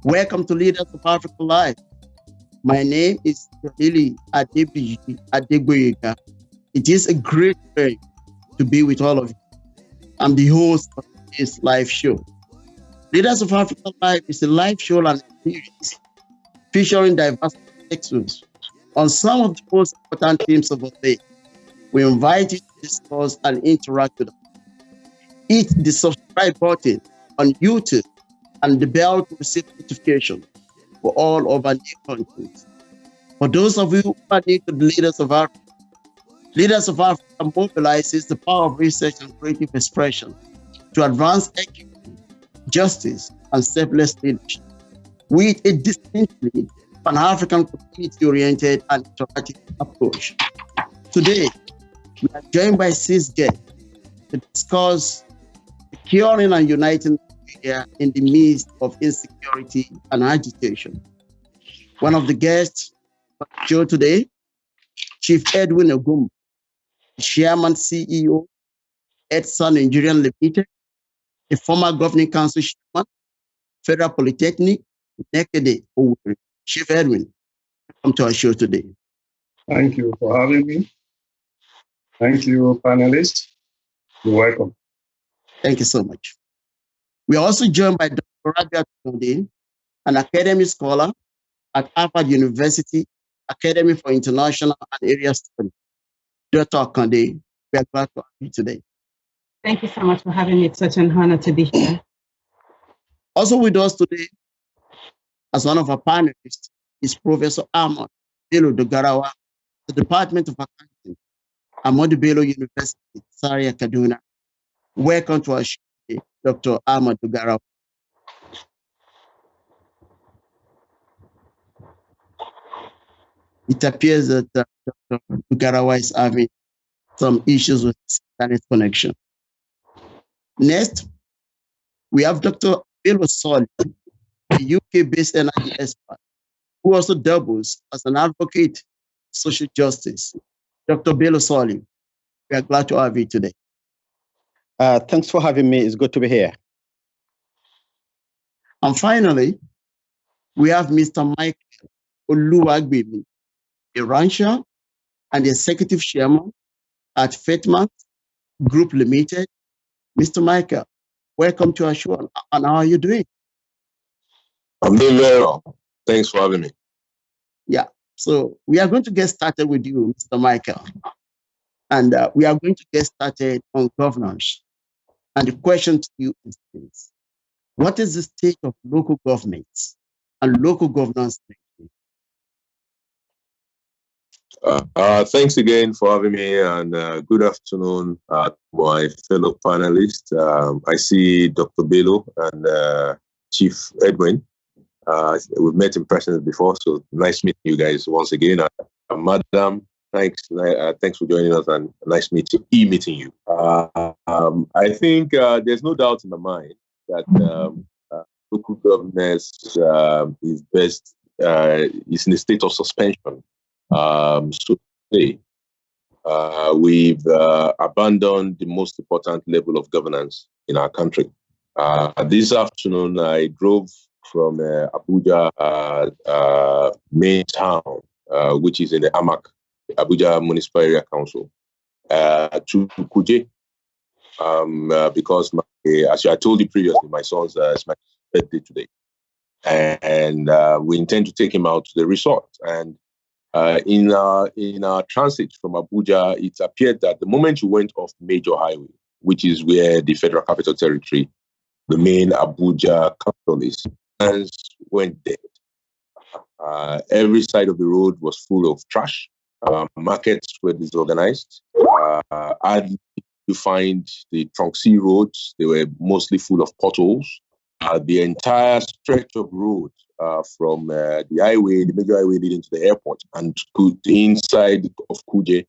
Welcome to Leaders of Africa Live. My name is Lily Adegboyega. It is a great pleasure to be with all of you. I'm the host of this live show. Leaders of Africa Live is a live show and series featuring diverse perspectives on some of the most important themes of the day. We invite you to discuss and interact with us. Hit the subscribe button on YouTube and the bell to receive notifications for all of our new content. For those of you who are new to the Leaders of Africa mobilizes the power of research and creative expression to advance equity, justice, and selfless leadership with a distinctly Pan-African community-oriented and interactive approach. Today, we are joined by 6 guests to discuss securing and uniting Nigeria in the midst of insecurity and agitation. One of the guests on the show today, Chief Edwin Ogum, Chairman CEO, Edson Nigerian Limited, a former Governing Council Chairman, Federal Polytechnic, Nekede, Owerri. Chief Edwin, welcome to our show today. Thank you for having me. Thank you, panelists. You're welcome. Thank you so much. We are also joined by Dr. Rabia Tunde, an academic scholar at Harvard University Academy for International and Area Studies. Dr. Akande, we are glad to have you today. Thank you so much for having me. It's such an honor to be here. Also with us today, as one of our panelists, is Professor Ahmad Bello Dogarawa, the Department of Accounting, Ahmadu Bello University, Zaria, Kaduna. Welcome to our show today, Dr. Ahmad Dogarawa. It appears that Dr. Dogarawa is having some issues with his internet connection. Next, we have Dr. Bello Solly, a UK-based energy expert who also doubles as an advocate for social justice. Dr. Bello Solly, we are glad to have you today. Thanks for having me. It's good to be here. And finally, we have Mr. Michael Oluwagbemi, a rancher and executive chairman at Fetman Group Limited. Mr. Michael, welcome to our show. And how are you doing? I'm doing very well. Thanks for having me. Yeah, so we are going to get started with you, Mr. Michael. And we are going to get started on governance. And the question to you is this: what is the state of local governments and local governance? Thanks again for having me, and good afternoon, my fellow panelists. I see Dr. Bello and Chief Edwin. We've met in person before, so nice meeting you guys once again. Madam, thanks for joining us, and nice meeting you. I think there's no doubt in my mind that local governance is is in a state of suspension. So today, we've abandoned the most important level of governance in our country. This afternoon, I drove from Abuja, main town, which is in the AMAC, Abuja Municipal Area Council, to Kuje, because as I told you previously, my son's it's my birthday today, and we intend to take him out to the resort. And in our transit from Abuja, it appeared that the moment you went off major highway, which is where the Federal Capital Territory, the main Abuja capital is, went dead. Every side of the road was full of trash. Markets were disorganized. You find the trunk C roads, they were mostly full of potholes. The entire stretch of road from the major highway leading to the airport and to the inside of Kuje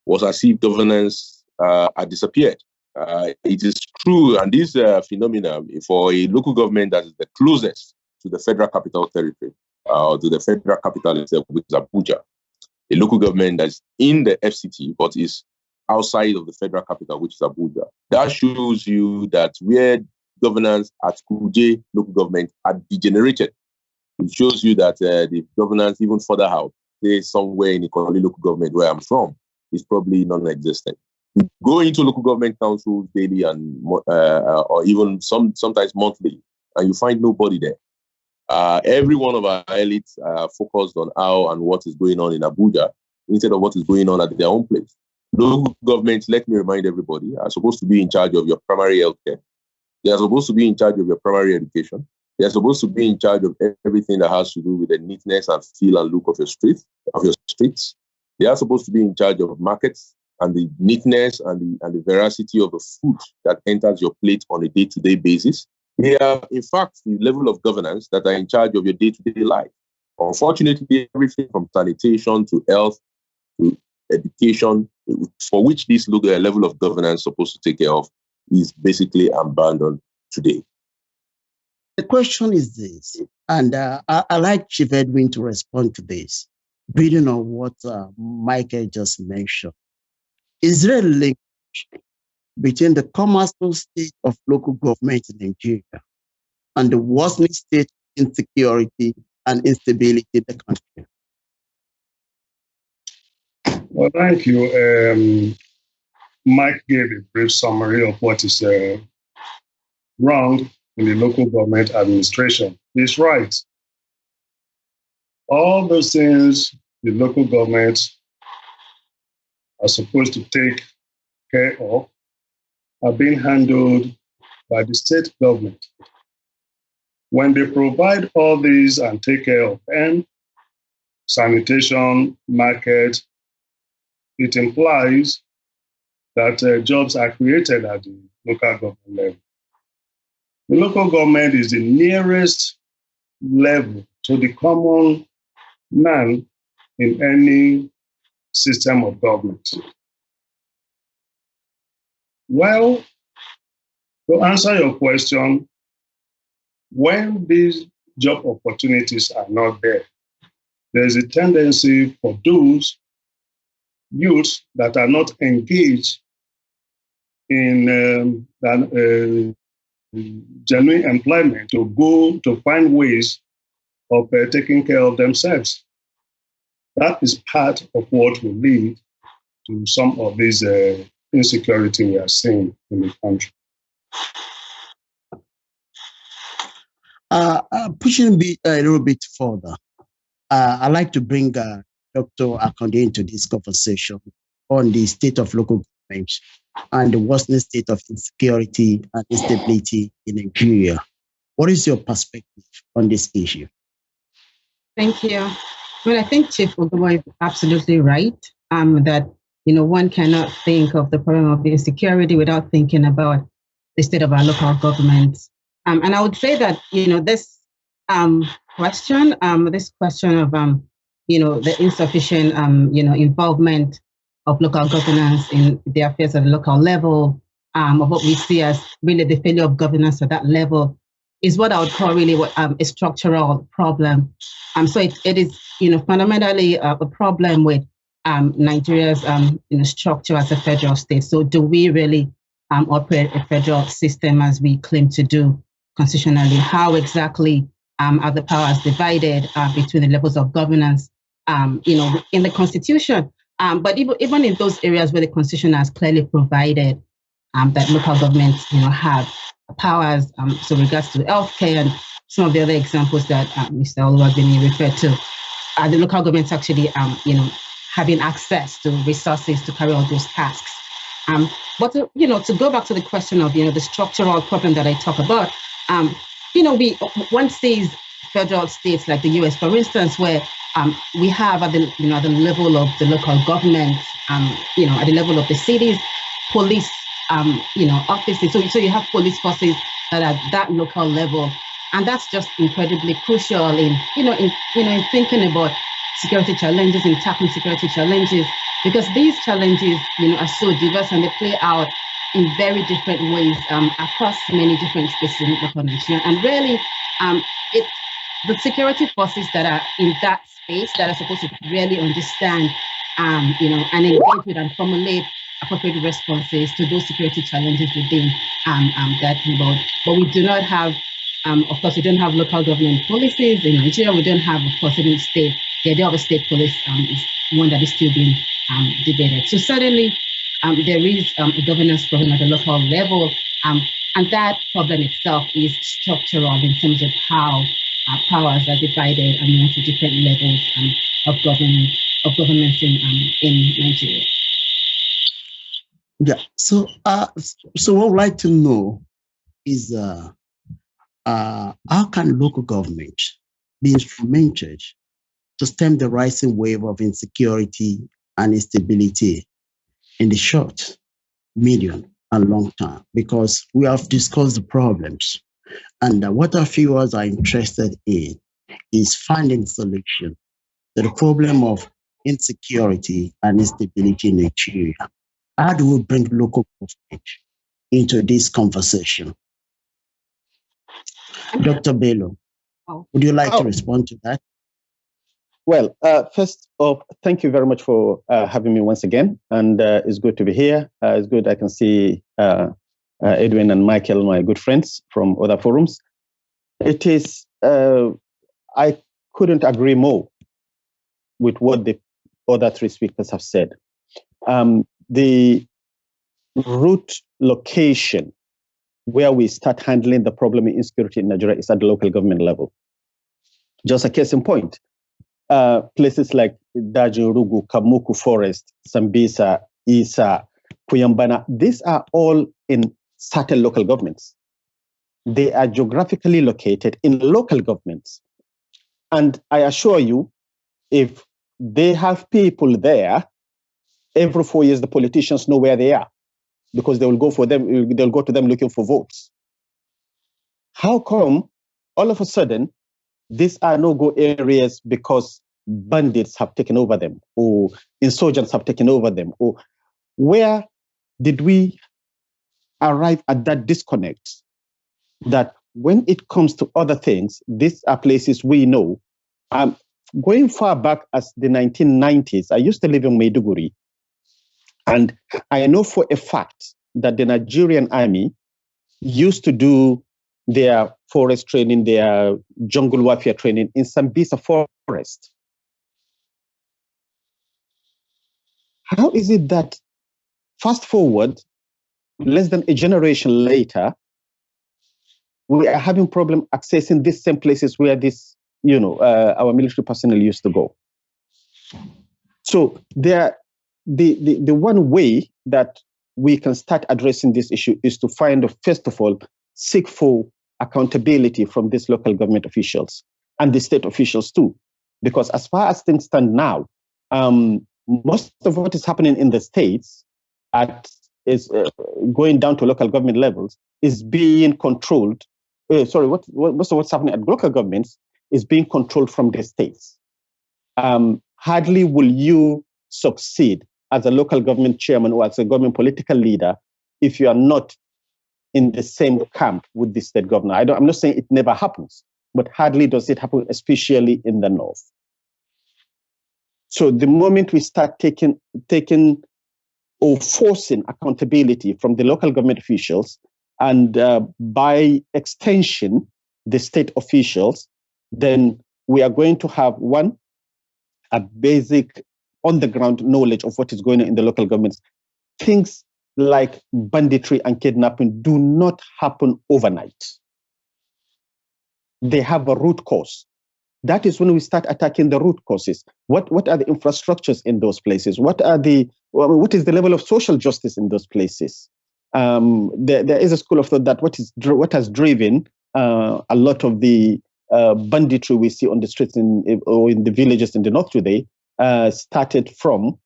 was as if governance had disappeared. It is true, and this phenomena for a local government that is the closest to the Federal Capital Territory, to the Federal Capital itself, which is Abuja, a local government that's in the FCT but is outside of the Federal Capital, which is Abuja. That shows you that where governance at Kuje local government had degenerated It shows you that the governance, even further out, say somewhere in the local government where I'm from, is probably non-existent. You go into local government councils daily and or even sometimes monthly, and you find nobody there. Every one of our elites are focused on how and what is going on in Abuja instead of what is going on at their own place. Local governments, let me remind everybody, are supposed to be in charge of your primary healthcare. They are supposed to be in charge of your primary education. They are supposed to be in charge of everything that has to do with the neatness and feel and look of your streets. They are supposed to be in charge of markets and the neatness and the veracity of the food that enters your plate on a day-to-day basis. They are, in fact, the level of governance that are in charge of your day-to-day life. Unfortunately, everything from sanitation to health to education, for which this level of governance is supposed to take care of, is basically abandoned today. The question is this, and I like Chief Edwin to respond to this, building on what Michael just mentioned. Is there a link between the commercial state of local government in Nigeria and the worsening state of insecurity and instability in the country? Well, thank you. Mike gave a brief summary of what is wrong in the local government administration. He's right. All those things the local governments are supposed to take care of are being handled by the state government. When they provide all these and take care of them, sanitation, market, it implies that jobs are created at the local government level. The local government is the nearest level to the common man in any system of government. Well, to answer your question, when these job opportunities are not there, there's a tendency for those youths that are not engaged in genuine employment to go to find ways of taking care of themselves. That is part of what will lead to some of these insecurity we are seeing in the country. Pushing a little bit further, I'd like to bring Dr. Akande into this conversation on the state of local government and the worsening state of insecurity and instability in Nigeria. What is your perspective on this issue? Thank you. Well, I think Chief Ogomo is absolutely right that one cannot think of the problem of insecurity without thinking about the state of our local governments. And I would say that this question of the insufficient involvement of local governance in the affairs at the local level, of what we see as really the failure of governance at that level, is what I would call really a structural problem. So it is fundamentally a problem with Nigeria's structure as a federal state. So do we really operate a federal system as we claim to do constitutionally? How exactly are the powers divided between the levels of governance in the Constitution? But even in those areas where the Constitution has clearly provided that local governments have powers, so regards to healthcare and some of the other examples that Mr. Oluwabini referred to, the local governments actually having access to resources to carry out those tasks. But to go back to the question of the structural problem that I talk about, one sees federal states like the US, for instance, where we have at the the level of the local government, at the level of the cities, police offices. So you have police forces that are at that local level, and that's just incredibly crucial in thinking about security challenges and tackling security challenges, because these challenges are so diverse and they play out in very different ways across many different spaces in local Nigeria. And really, it's the security forces that are in that space that are supposed to really understand, and engage with and formulate appropriate responses to those security challenges within that mode. But we do not have Of course, we don't have local government policies in Nigeria. We don't have, of course, even state. The idea of a state police is one that is still being debated. So certainly, there is a governance problem at the local level, and that problem itself is structural in terms of how powers are divided among the different levels of governance in Nigeria. Yeah. So, what I'd like to know is how can local government be instrumented to stem the rising wave of insecurity and instability in the short, medium, and long term? Because we have discussed the problems, and what our viewers are interested in is finding solution to the problem of insecurity and instability in Nigeria. How do we bring local government into this conversation? Dr. Bello, would you like to respond to that? Well, first off, thank you very much for having me once again, and it's good to be here. It's good I can see Edwin and Michael, my good friends from other forums. It is, I couldn't agree more with what the other three speakers have said. The root location where we start handling the problem of insecurity in Nigeria is at the local government level. Just a case in point, places like Dajin, Rugu, Kamuku Forest, Sambisa, Isa, Kuyambana, these are all in certain local governments. They are geographically located in local governments. And I assure you, if they have people there, every 4 years, the politicians know where they are because they will go for them, they'll go to them looking for votes. How come all of a sudden these are no-go areas because bandits have taken over them or insurgents have taken over them? Or where did we arrive at that disconnect that when it comes to other things, these are places we know? Going far back as the 1990s, I used to live in Maiduguri, and I know for a fact that the Nigerian army used to do their forest training, their jungle warfare training in Sambisa forest. How is it that fast forward, less than a generation later, we are having problem accessing these same places where this, our military personnel used to go? So the one way that we can start addressing this issue is to find, first of all, seek for accountability from these local government officials and the state officials too. Because as far as things stand now, most of what is happening in the states is going down to local government levels is being controlled. Most of what's happening at local governments is being controlled from the states. Hardly will you succeed as a local government chairman or as a government political leader if you are not in the same camp with the state governor. I'm not saying it never happens, but hardly does it happen, especially in the north. So the moment we start taking or forcing accountability from the local government officials and by extension, the state officials, then we are going to have a basic on-the-ground knowledge of what is going on in the local governments. Things like banditry and kidnapping do not happen overnight. They have a root cause. That is when we start attacking the root causes. What are the infrastructures in those places? What is the level of social justice in those places? There is a school of thought that what has driven a lot of the banditry we see on the streets or in the villages in the north today started from,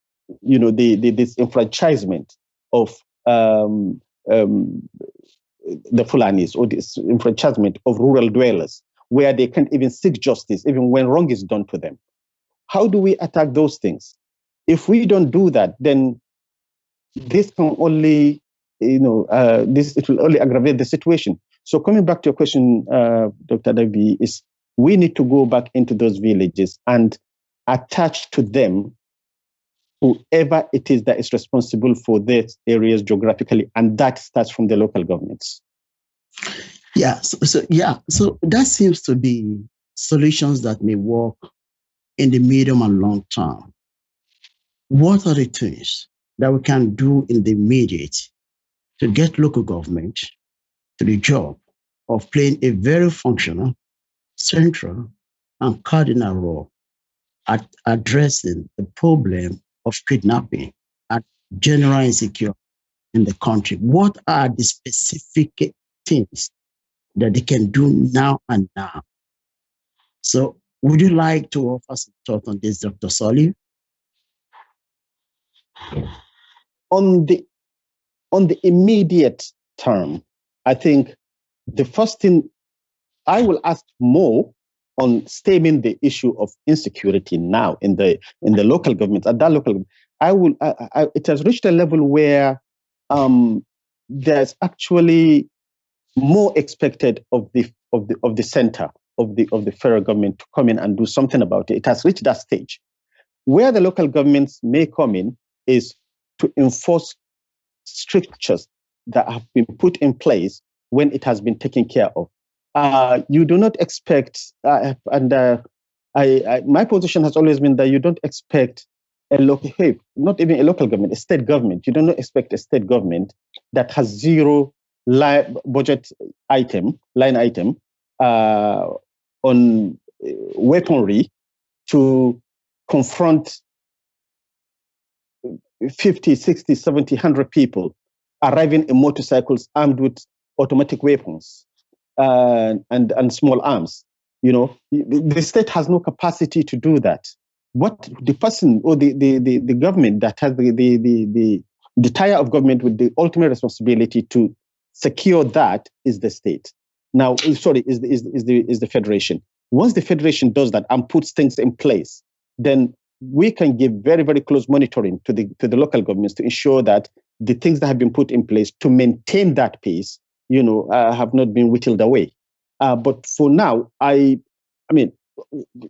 this enfranchisement of the Fulanis, or this enfranchisement of rural dwellers, where they can't even seek justice, even when wrong is done to them. How do we attack those things? If we don't do that, then this can only, it will only aggravate the situation. So coming back to your question, Dr. Davi, is we need to go back into those villages and attach to them whoever it is that is responsible for these areas geographically, and that starts from the local governments. Yeah, so that seems to be solutions that may work in the medium and long term. What are the things that we can do in the immediate to get local government to the job of playing a very functional, central, and cardinal role at addressing the problem of kidnapping and general insecurity in the country? What are the specific things that they can do now and now? So, would you like to offer some thought on this, Dr. Solly? On the immediate term, I think the first thing I will ask more on stemming the issue of insecurity now in the local government. At that local, it has reached a level where there's actually more expected of the center of the federal government to come in and do something about it. It has reached that stage. Where the local governments may come in is to enforce strictures that have been put in place when it has been taken care of. You do not expect, my position has always been that you don't expect not even a local government, a state government. You do not expect a state government that has zero budget line item on weaponry to confront 50, 60, 70, 100 people arriving in motorcycles armed with automatic weapons and small arms. You know, the state has no capacity to do that. What the person or the government that has the tier of government with the ultimate responsibility to secure that is the state. Now, is the federation. Once the federation does that and puts things in place, then we can give very, very close monitoring to the local governments to ensure that the things that have been put in place to maintain that peace, have not been whittled away. But for now, I mean,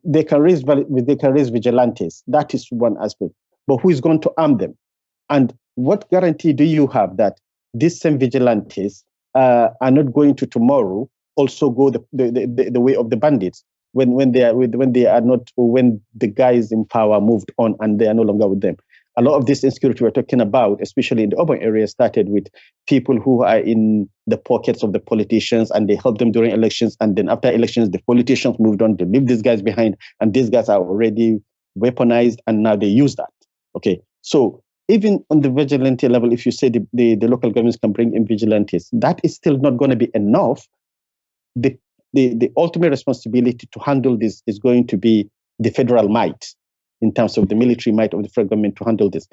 they can raise vigilantes. That is one aspect. But who is going to arm them? And what guarantee do you have that these same vigilantes are not going to tomorrow also go the way of the bandits when the guys in power moved on and they are no longer with them? A lot of this insecurity we're talking about, especially in the urban areas, started with people who are in the pockets of the politicians and they help them during elections. And then after elections, the politicians moved on to leave these guys behind. And these guys are already weaponized and now they use that. Okay. So even on the vigilante level, if you say the local governments can bring in vigilantes, that is still not going to be enough. The ultimate responsibility to handle this is going to be the federal might, in terms of the military might of the federal government to handle this.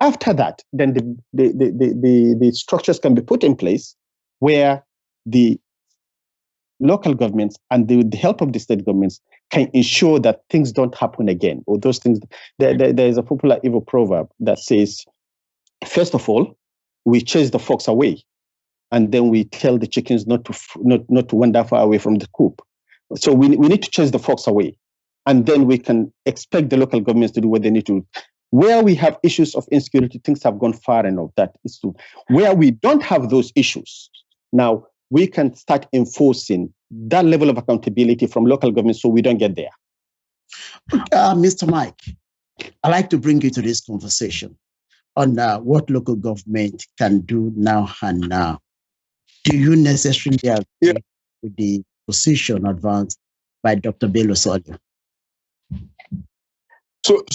After that, then the structures can be put in place where the local governments and the help of the state governments can ensure that things don't happen again. Or those things, there is a popular Igbo proverb that says, first of all, we chase the fox away, and then we tell the chickens not to wander far away from the coop. So we need to chase the fox away. And then we can expect the local governments to do what they need to do. Where we have issues of insecurity, things have gone far enough. That is true. Where we don't have those issues, now we can start enforcing that level of accountability from local governments so we don't get there. Mr. Mike, I'd like to bring you to this conversation on what local government can do now and now. Do you necessarily agree with the position advanced by Dr. Bello Solly?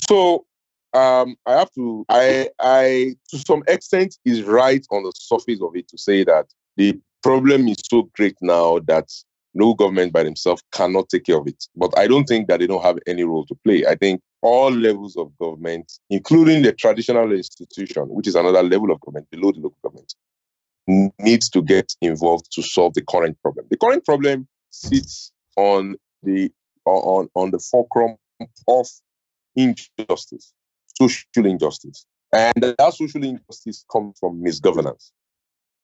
So I have to, I to some extent is right on the surface of it to say that the problem is so great now that no government by themselves cannot take care of it. But I don't think that they don't have any role to play. I think all levels of government, including the traditional institution, which is another level of government below the local government, needs to get involved to solve the current problem. The current problem sits on the fulcrum of injustice, social injustice. And that social injustice comes from misgovernance.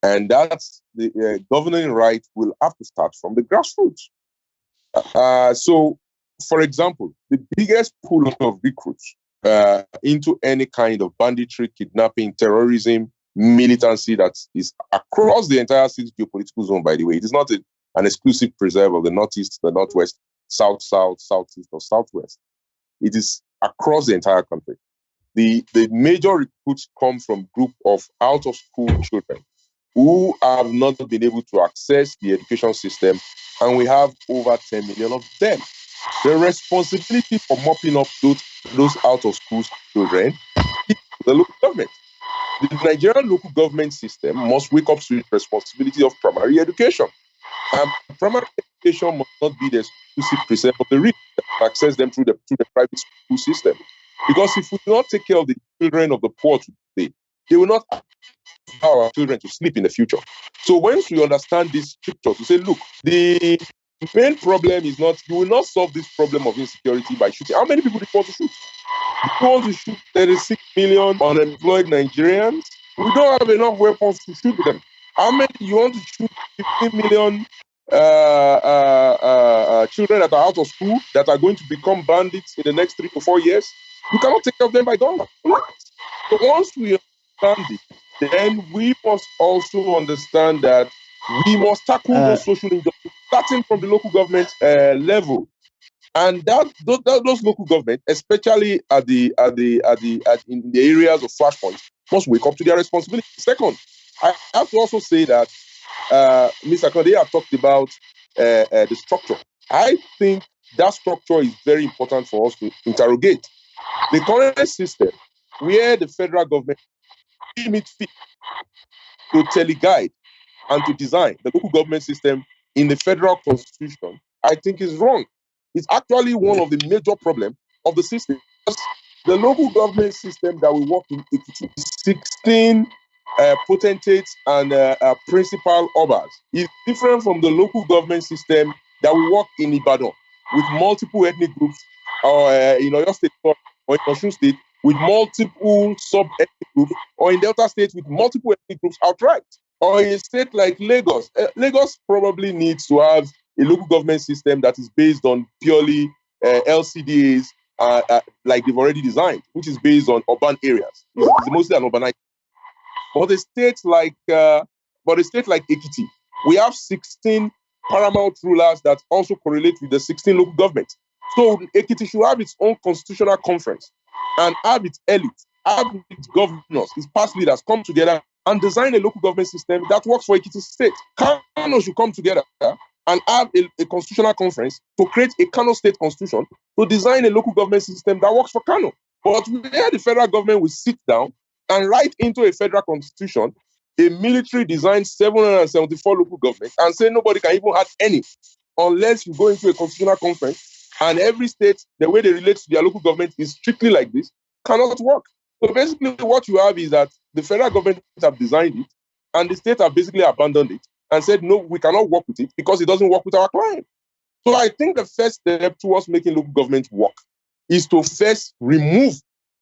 And that's the governing right will have to start from the grassroots. So, for example, the biggest pool of recruits into any kind of banditry, kidnapping, terrorism, militancy that is across the entire city's geopolitical zone, by the way. It is not an exclusive preserve of the Northeast, the Northwest, South, Southeast, or Southwest. It is across the entire country. The major recruits come from group of out-of-school children who have not been able to access the education system, and we have over 10 million of them. The responsibility for mopping up those out-of-school children is the local government. The Nigerian local government system must wake up to its responsibility of primary education. Primary education must not be the exclusive preserve of the rich that access them through the private school system. Because if we do not take care of the children of the poor today, they will not allow our children to sleep in the future. So once we understand these scriptures, we say, look, the main problem is not, you will not solve this problem of insecurity by shooting. How many people do you want to shoot? You want to shoot 36 million unemployed Nigerians? We don't have enough weapons to shoot them. How many you want to shoot 15 million children that are out of school that are going to become bandits in the next 3 to 4 years? You cannot take care of them by gunmen. So once we understand it, then we must also understand that we must tackle those social injustices, starting from the local government level. And those local government, especially in the areas of flashpoints, must wake up to their responsibility. Second, I have to also say that Mr. Kande have talked about the structure. I think that structure is very important for us to interrogate. The current system, where the federal government deem fit to teleguide and to design the local government system in the federal constitution, I think is wrong. It's actually one of the major problems of the system. The local government system that we work in Ekiti, 16 potentates and principal obas, is different from the local government system that we work in Ibadan with multiple ethnic groups, or in Oyo State or in Osun State with multiple sub-ethnic groups, or in Delta State with multiple ethnic groups outright. Or in a state like Lagos. Lagos probably needs to have a local government system that is based on purely LCDAs, like they've already designed, which is based on urban areas. It's mostly an urbanized. But a state like Ekiti, we have 16 paramount rulers that also correlate with the 16 local governments. So Ekiti should have its own constitutional conference and have its elite, have its governors, its past leaders come together and design a local government system that works for Ekiti State. Kano should come together and have a constitutional conference to create a Kano State constitution to design a local government system that works for Kano. But where the federal government will sit down and write into a federal constitution a military-designed 774 local government and say nobody can even have any unless you go into a constitutional conference and every state, the way they relate to their local government is strictly like this, cannot work. So basically what you have is that the federal government have designed it and the state have basically abandoned it and said, no, we cannot work with it because it doesn't work with our client. So I think the first step towards making local government work is to first remove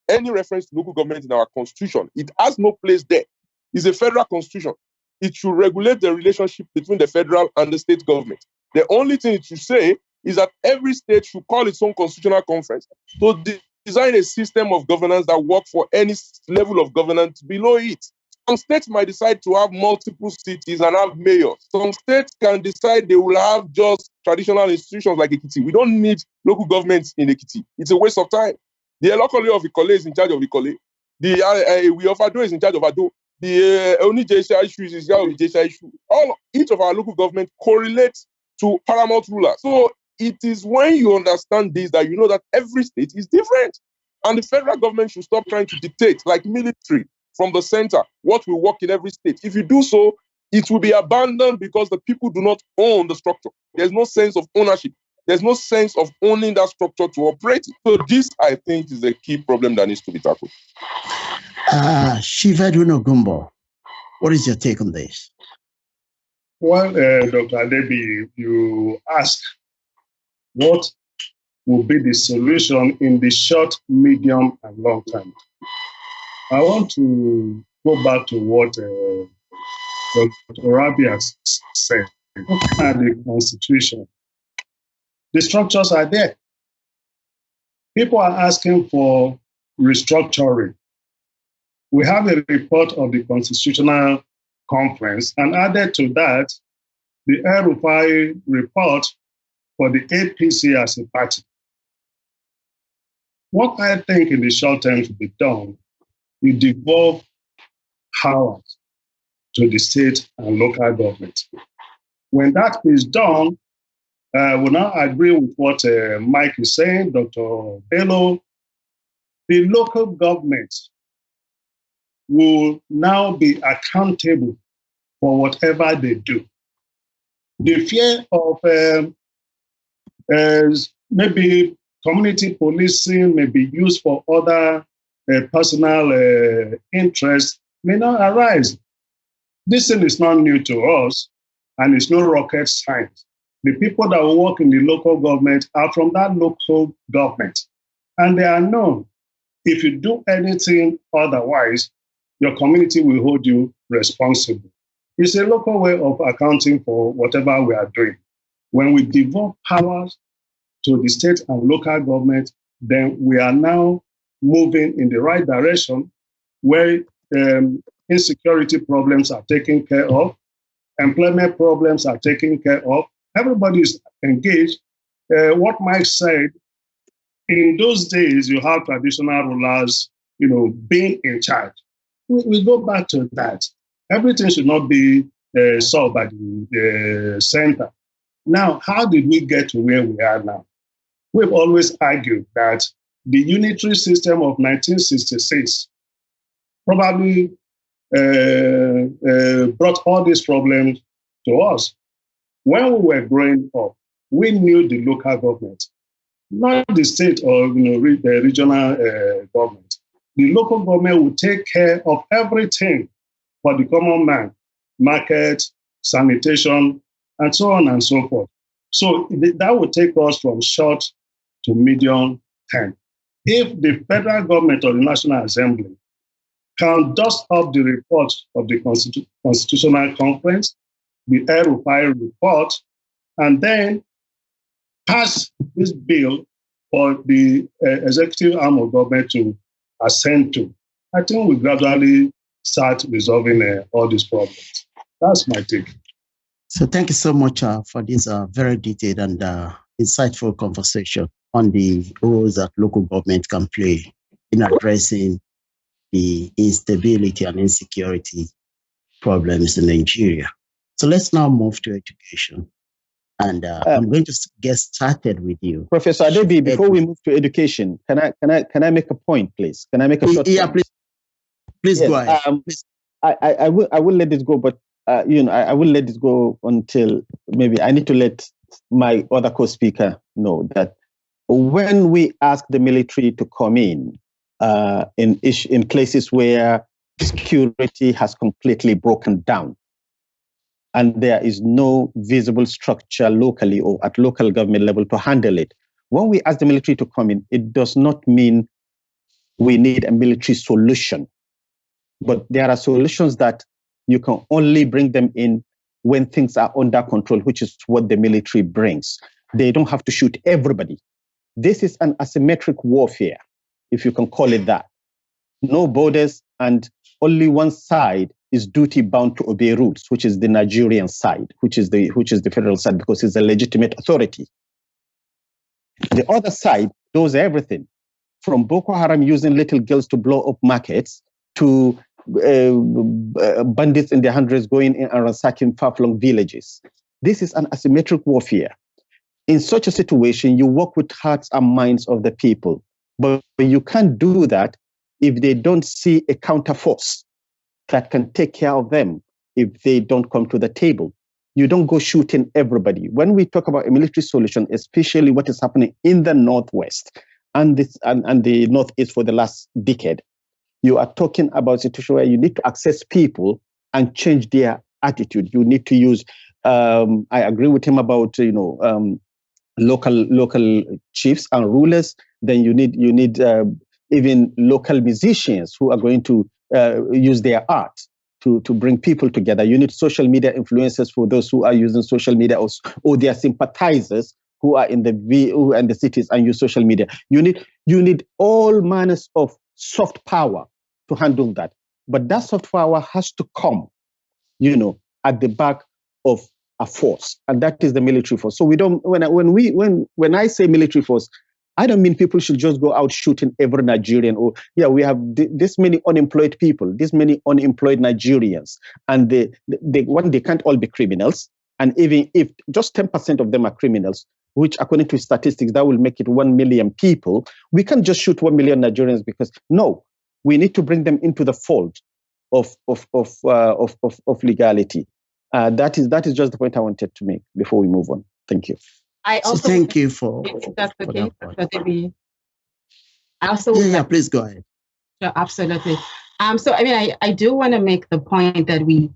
any reference to local government in our constitution. It has no place there. It's a federal constitution. It should regulate the relationship between the federal and the state government. The only thing it should say is that every state should call its own constitutional conference to design a system of governance that works for any level of governance below it. Some states might decide to have multiple cities and have mayors. Some states can decide they will have just traditional institutions like Ekiti. We don't need local governments in Ekiti. It's a waste of time. The Elokole of Ikole is in charge of Ikole. The Wiofado is in charge of Ado. The only JSI issue is in charge of JSI issue. Each of our local government correlates to paramount rulers. So it is when you understand this that you know that every state is different. And the federal government should stop trying to dictate, like military, from the center, what will work in every state. If you do so, it will be abandoned because the people do not own the structure. There's no sense of ownership. There's no sense of owning that structure to operate it. So this, I think, is a key problem that needs to be tackled. Shivadun Ogumbo, what is your take on this? Well, Dr. Adebi, you asked what will be the solution in the short, medium, and long term. I want to go back to what Dr. Rabi has said. Looking at the Constitution, the structures are there. People are asking for restructuring. We have a report of the Constitutional Conference, and added to that, the El-Rufai report for the APC as a party. What I think in the short term to be done, you devolve powers to the state and local government. When that is done, we now agree with what Mike is saying, Dr. Bello. The local government will now be accountable for whatever they do. The fear of maybe community policing may be used for other personal interests may not arise. This thing is not new to us, and it's no rocket science. The people that work in the local government are from that local government, and they are known. If you do anything otherwise, your community will hold you responsible. It's a local way of accounting for whatever we are doing. When we devolve powers to the state and local government, then we are now moving in the right direction where insecurity problems are taken care of, employment problems are taken care of, everybody is engaged. What Mike said, in those days, you have traditional rulers, being in charge. We go back to that. Everything should not be solved by the center. Now, how did we get to where we are now? We've always argued that the unitary system of 1966 probably brought all these problems to us. When we were growing up, we knew the local government, not the state or the regional government. The local government would take care of everything for the common man, market, sanitation, and so on and so forth. So that would take us from short to medium term. If the federal government or the National Assembly can dust up the report of the Constitutional Conference, the El-Rufai report, and then pass this bill for the executive arm of government to assent to, I think we gradually start resolving all these problems. That's my take. So thank you so much for this very detailed and insightful conversation on the roles that local government can play in addressing the instability and insecurity problems in Nigeria. So let's now move to education. And I'm going to get started with you, Professor Adebi. Before we move to education, can I make a point, please? Can I make a short point? Yeah, please yes, go ahead. I will let this go, but I will let this go until maybe I need to let my other co-speaker know that when we ask the military to come in places where security has completely broken down, and there is no visible structure locally or at local government level to handle it. When we ask the military to come in, it does not mean we need a military solution. But there are solutions that you can only bring them in when things are under control, which is what the military brings. They don't have to shoot everybody. This is an asymmetric warfare, if you can call it that. No borders, and only one side is duty bound to obey rules, which is the Nigerian side, which is the federal side, because it's a legitimate authority. The other side does everything, from Boko Haram using little girls to blow up markets to bandits in their hundreds going in and ransacking far-flung villages. This is an asymmetric warfare. In such a situation, you work with hearts and minds of the people, but you can't do that if they don't see a counterforce that can take care of them if they don't come to the table. You don't go shooting everybody. When we talk about a military solution, especially what is happening in the Northwest and the Northeast for the last decade, you are talking about a situation where you need to access people and change their attitude. You need to use, I agree with him about, local chiefs and rulers. Then you need even local musicians who are going to use their art to bring people together. You need social media influencers for those who are using social media, or their sympathizers who are in the cities and use social media. You need all manners of soft power to handle that. But that soft power has to come, at the back of a force, and that is the military force. So we don't. When I say military force, I don't mean people should just go out shooting every Nigerian. Or we have this many unemployed people, this many unemployed Nigerians, and they can't all be criminals. And even if just 10% of them are criminals, which according to statistics, that will make it 1 million people, we can't just shoot 1 million Nigerians because no, we need to bring them into the fold of legality. That is just the point I wanted to make before we move on. Thank you. I also thank you for that's okay. Please go ahead. Sure, absolutely. So I mean, I do want to make the point that we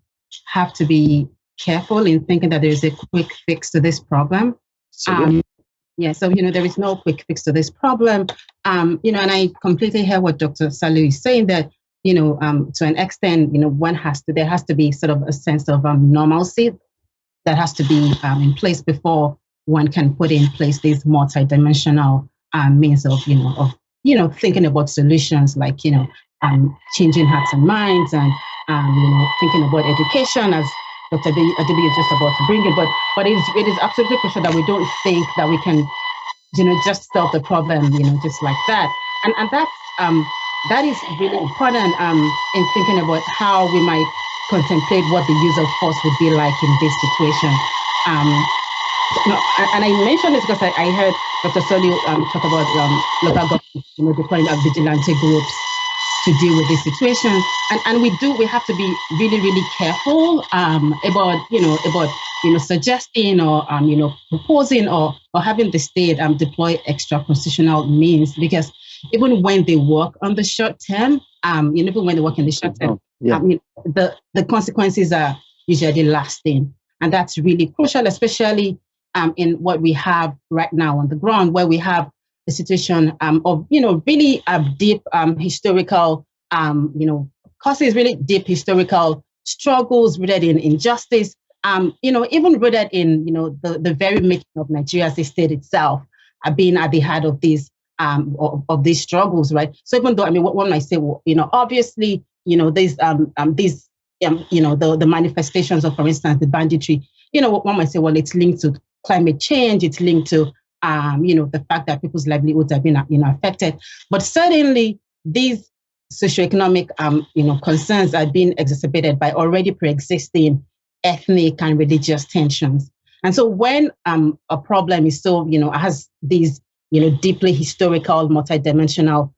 have to be careful in thinking that there's a quick fix to this problem. So there is no quick fix to this problem. And I completely hear what Dr. Salu is saying, that to an extent, there has to be sort of a sense of normalcy that has to be in place before one can put in place these multidimensional means of thinking about solutions like changing hearts and minds, and thinking about education, as Dr. Adibi is just about to bring it. But it is absolutely crucial that we don't think that we can just solve the problem just like that, and that is really important in thinking about how we might contemplate what the use of force would be like in this situation. And I mentioned this because I heard Dr. Soli talk about local government deploying vigilante groups to deal with this situation, and we have to be really, really careful about suggesting or proposing or having the state deploy extra constitutional means, because even when they work on the short term, even when they work in the short term, the consequences are usually lasting, and that's really crucial, especially in what we have right now on the ground, where we have a situation of really deep historical causes, really deep historical struggles rooted in injustice, even rooted in the very making of Nigeria as a state itself, being at the heart of these struggles, right? So even though one might say, well, obviously, these the manifestations of, for instance, the banditry, one might say, well, it's linked to climate change, it's linked to the fact that people's livelihoods have been affected, but certainly these socioeconomic concerns are being exacerbated by already pre-existing ethnic and religious tensions. And so when a problem is so has these deeply historical, multidimensional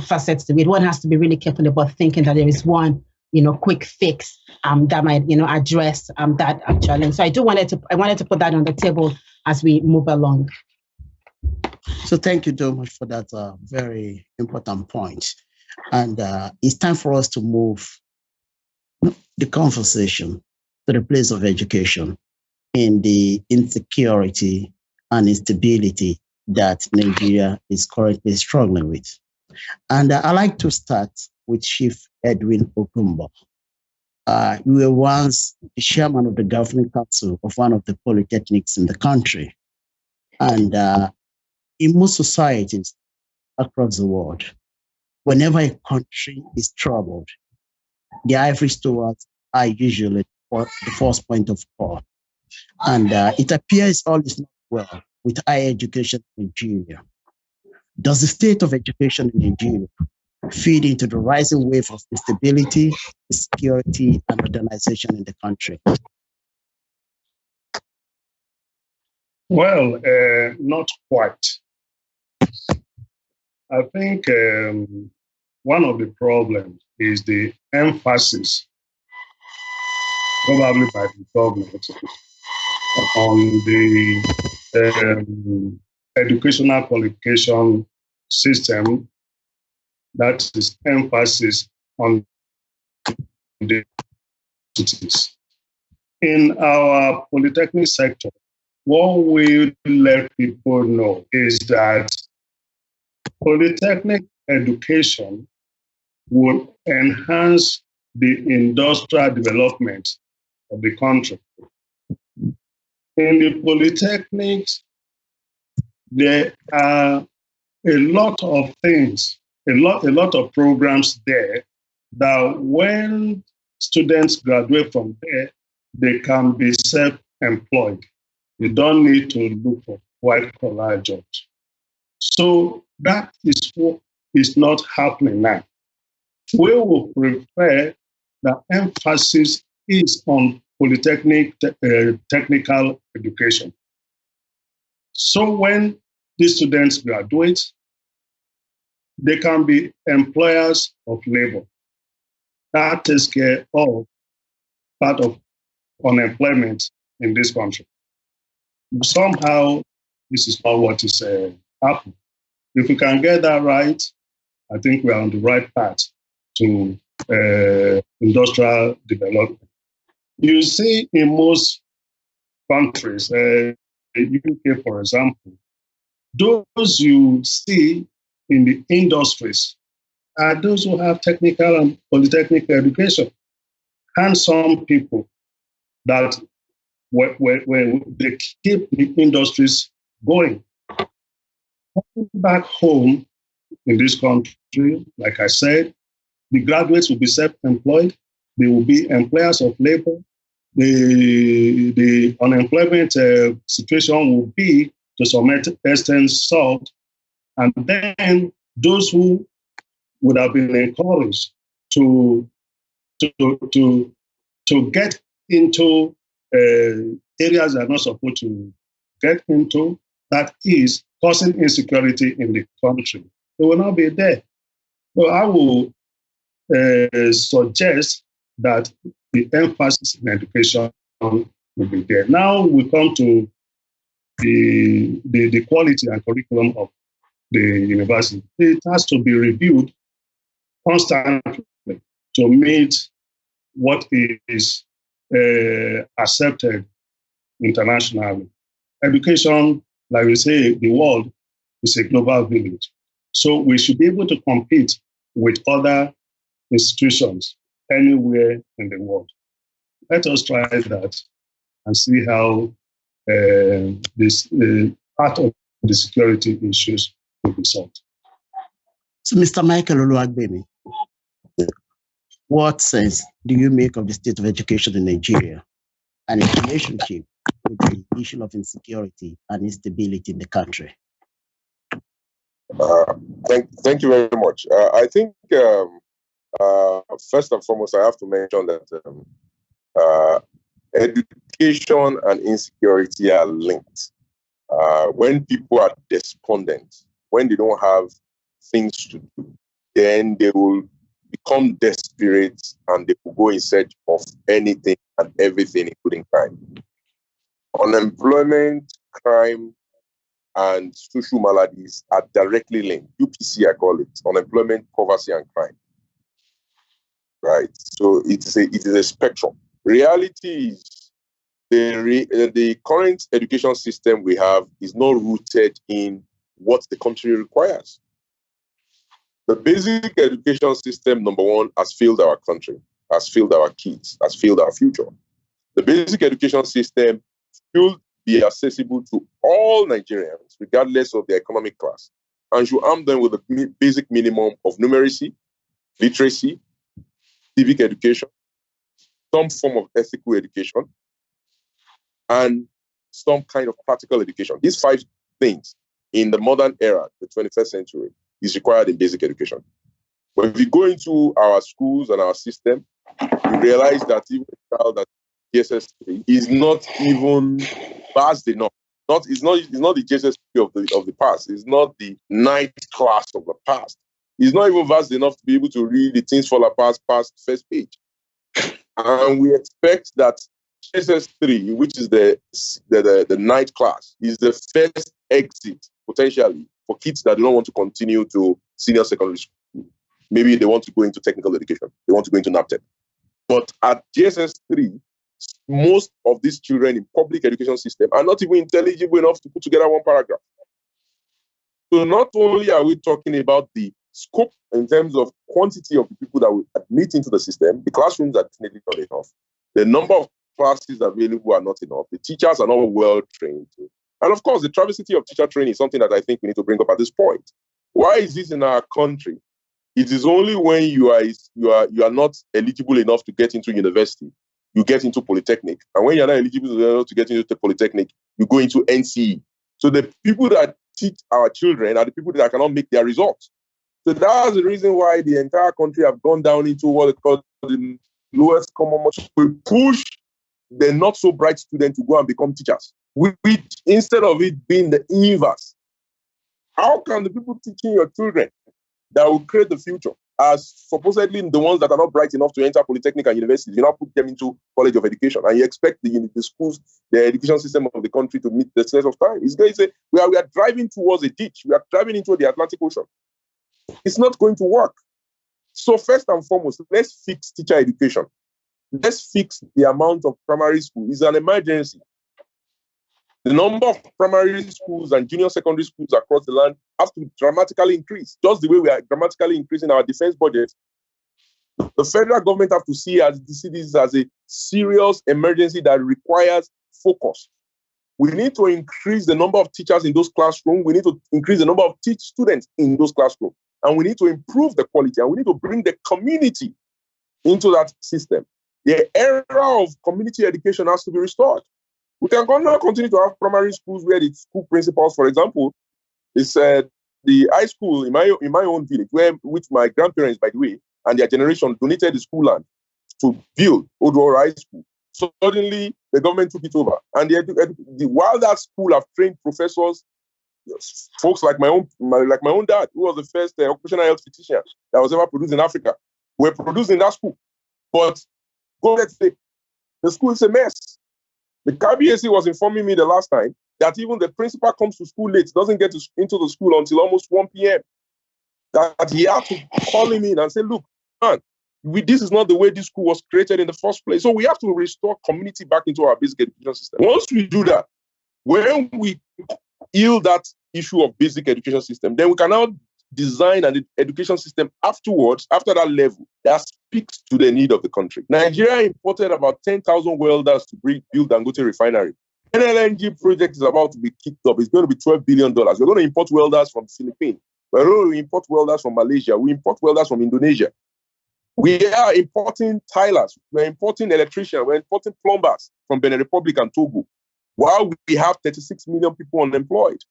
facets to it, one has to be really careful about thinking that there is one quick fix that might address that challenge. So I wanted to put that on the table as we move along. So thank you so much for that very important point. And it's time for us to move the conversation to the place of education in the insecurity and instability that Nigeria is currently struggling with. And I'd like to start with Chief Edwin Okumbo. You were once the chairman of the governing council of one of the polytechnics in the country. And in most societies across the world, whenever a country is troubled, the ivory stewards are usually the first point of call. And it appears all is not well with higher education in Nigeria. Does the state of education in Nigeria feed into the rising wave of instability, insecurity, and modernization in the country? Well, not quite. I think one of the problems is the emphasis, probably by the government, on the educational qualification system, that is emphasis on the universities. In our polytechnic sector, what we let people know is that polytechnic education will enhance the industrial development of the country. In the polytechnics, there are a lot of things, a lot of programs there that when students graduate from there, they can be self-employed. You don't need to look for white-collar jobs. So that is what is not happening now. We will prefer the emphasis is on technical education. So when these students graduate, they can be employers of labor. That takes care of part of unemployment in this country. Somehow, this is not what is happening. If we can get that right, I think we are on the right path to industrial development. You see in most countries, UK, for example, those you see in the industries are those who have technical and polytechnic education. Hands-on people that where they keep the industries going. Back home in this country, like I said, the graduates will be self-employed. They will be employers of labor. The unemployment situation will be to some extent solved. And then those who would have been encouraged to get into areas they're not supposed to get into, that is causing insecurity in the country. They will not be there. So I will suggest that the emphasis in education will be there. Now we come to the quality and curriculum of the university. It has to be reviewed constantly to meet what is accepted internationally. Education, like we say, the world is a global village. So we should be able to compete with other institutions anywhere in the world. Let us try that and see how this part of the security issues will be solved. So, Mr. Michael Oluwagbemi, what sense do you make of the state of education in Nigeria and its relationship with the issue of insecurity and instability in the country? Thank you very much. I think first and foremost, I have to mention that education and insecurity are linked. When people are despondent, when they don't have things to do, then they will become desperate and they will go in search of anything and everything, including crime. Unemployment, crime, and social maladies are directly linked. UPC, I call it, unemployment, poverty, and crime. Right? So it is a spectrum. Reality is the current education system we have is not rooted in what the country requires. The basic education system, number one, has failed our country, has failed our kids, has failed our future. The basic education system should be accessible to all Nigerians, regardless of their economic class, and should arm them with a basic minimum of numeracy, literacy, civic education, some form of ethical education, and some kind of practical education. These 5 things in the modern era, the 21st century, is required in basic education. When we go into our schools and our system, we realize that even a child that GSS3 is not even vast enough. It's not the GSS3 of the past. It's not the ninth class of the past. It's not even vast enough to be able to read the things fall apart past the first page. And we expect that GSS3, which is the ninth class, is the first exit, potentially, for kids that do not want to continue to senior secondary school. Maybe they want to go into technical education. They want to go into NAPTEP. But at GSS3, most of these children in public education system are not even intelligible enough to put together one paragraph. So not only are we talking about the scope in terms of quantity of the people that we admit into the system, the classrooms are definitely not enough. The number of classes available are not enough. The teachers are not well trained. And of course, the travesty of teacher training is something that I think we need to bring up at this point. Why is this in our country? It is only when you are not eligible enough to get into university, you get into polytechnic. And when you're not eligible to get into the polytechnic, you go into NCE. So the people that teach our children are the people that cannot make their results. So that's the reason why the entire country have gone down into what they call the lowest common multiple. We push the not so bright students to go and become teachers, which instead of it being the inverse. How can the people teaching your children that will create the future as supposedly the ones that are not bright enough to enter polytechnic and universities, you now put them into college of education and you expect the schools, the education system of the country to meet the test of time? It's going to say we are driving towards a ditch. We are driving into the Atlantic Ocean. It's not going to work. So first and foremost, let's fix teacher education. Let's fix the amount of primary school. It's an emergency. The number of primary schools and junior secondary schools across the land have to dramatically increase, just the way we are dramatically increasing our defense budget. The federal government have to see this as a serious emergency that requires focus. We need to increase the number of teachers in those classrooms. We need to increase the number of students in those classrooms. And we need to improve the quality. And we need to bring the community into that system. The era of community education has to be restored. We can now continue to have primary schools where the school principals, for example, is the high school in my own village, which my grandparents, by the way, and their generation donated the school land to build Old High School. So suddenly the government took it over. And while that school have trained professors, folks like my own dad, who was the first occupational health physician that was ever produced in Africa, were produced in that school. But let's say the school is a mess. The KBAC was informing me the last time that even the principal comes to school late, doesn't get into the school until almost 1 p.m. That he had to call him in and say, look, man, this is not the way this school was created in the first place. So we have to restore community back into our basic education system. Once we do that, when we heal that issue of basic education system, then we can now design an education system after that level that speaks to the need of the country. Nigeria imported about 10,000 welders to build Dangote refinery. NLNG project is about to be kicked off. It's going to be $12 billion. We're going to import welders from the Philippines. We're going to import welders from Malaysia. We import welders from Indonesia. We are importing tilers. We're importing electricians. We're importing plumbers from Benin Republic and Togo. While we have 36 million people unemployed.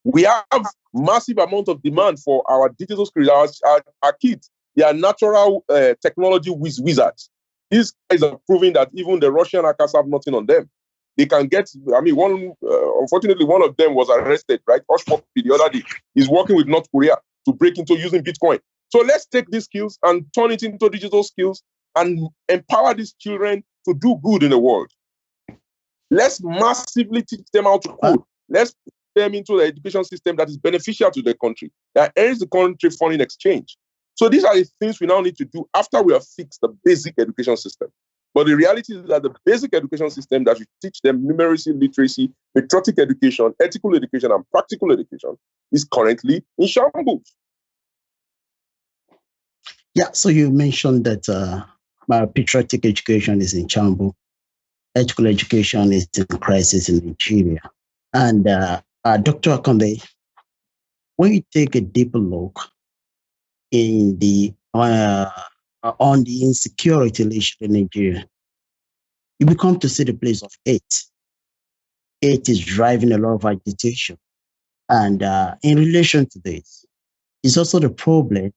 We have massive amount of demand for our digital skills. Our kids, they are natural technology wizards. These guys are proving that even the Russian hackers have nothing on them. They can get, unfortunately, one of them was arrested, right? The other day. He's working with North Korea to break into using Bitcoin. So let's take these skills and turn it into digital skills and empower these children to do good in the world. Let's massively teach them how to code. Let's put them into the education system that is beneficial to the country, that earns the country foreign exchange. So these are the things we now need to do after we have fixed the basic education system. But the reality is that the basic education system that we teach them numeracy, literacy, patriotic education, ethical education, and practical education is currently in shambles. Yeah, so you mentioned that patriotic education is in shambles. Ethical education is in crisis in Nigeria. And Dr. Akonde, when you take a deeper look in on the insecurity issue in Nigeria, you become to see the place of hate. Hate is driving a lot of agitation. And in relation to this, it's also the problem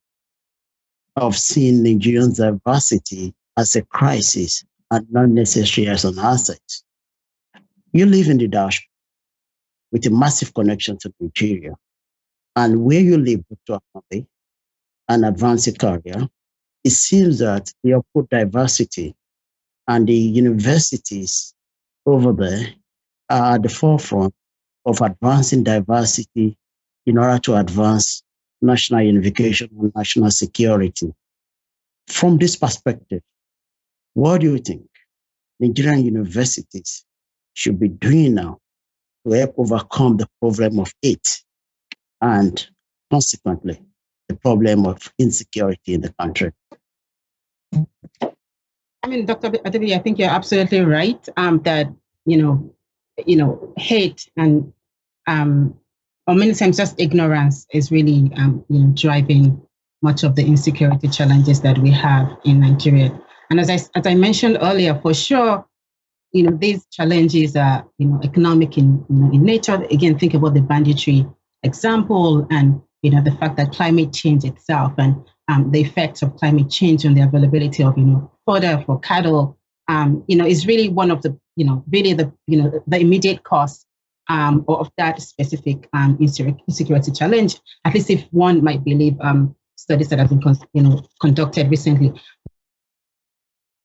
of seeing Nigerian diversity as a crisis and not necessarily as an asset. You live in the diaspora with a massive connection to Nigeria. And where you live, Dr. Akonde, and advance your career, it seems that the upward diversity and the universities over there are at the forefront of advancing diversity in order to advance national unification and national security. From this perspective, what do you think Nigerian universities should be doing now to help overcome the problem of hate and consequently the problem of insecurity in the country? I mean, Dr. Adebi, I think you're absolutely right that, hate and, or many times just ignorance is really, driving much of the insecurity challenges that we have in Nigeria. And as I mentioned earlier, for sure, these challenges are, economic in nature. Again, think about the banditry example and, the fact that climate change itself and the effects of climate change on the availability of, fodder for cattle, is really one of the, really the, the immediate cause of that specific insecurity challenge, at least if one might believe studies that have been, conducted recently.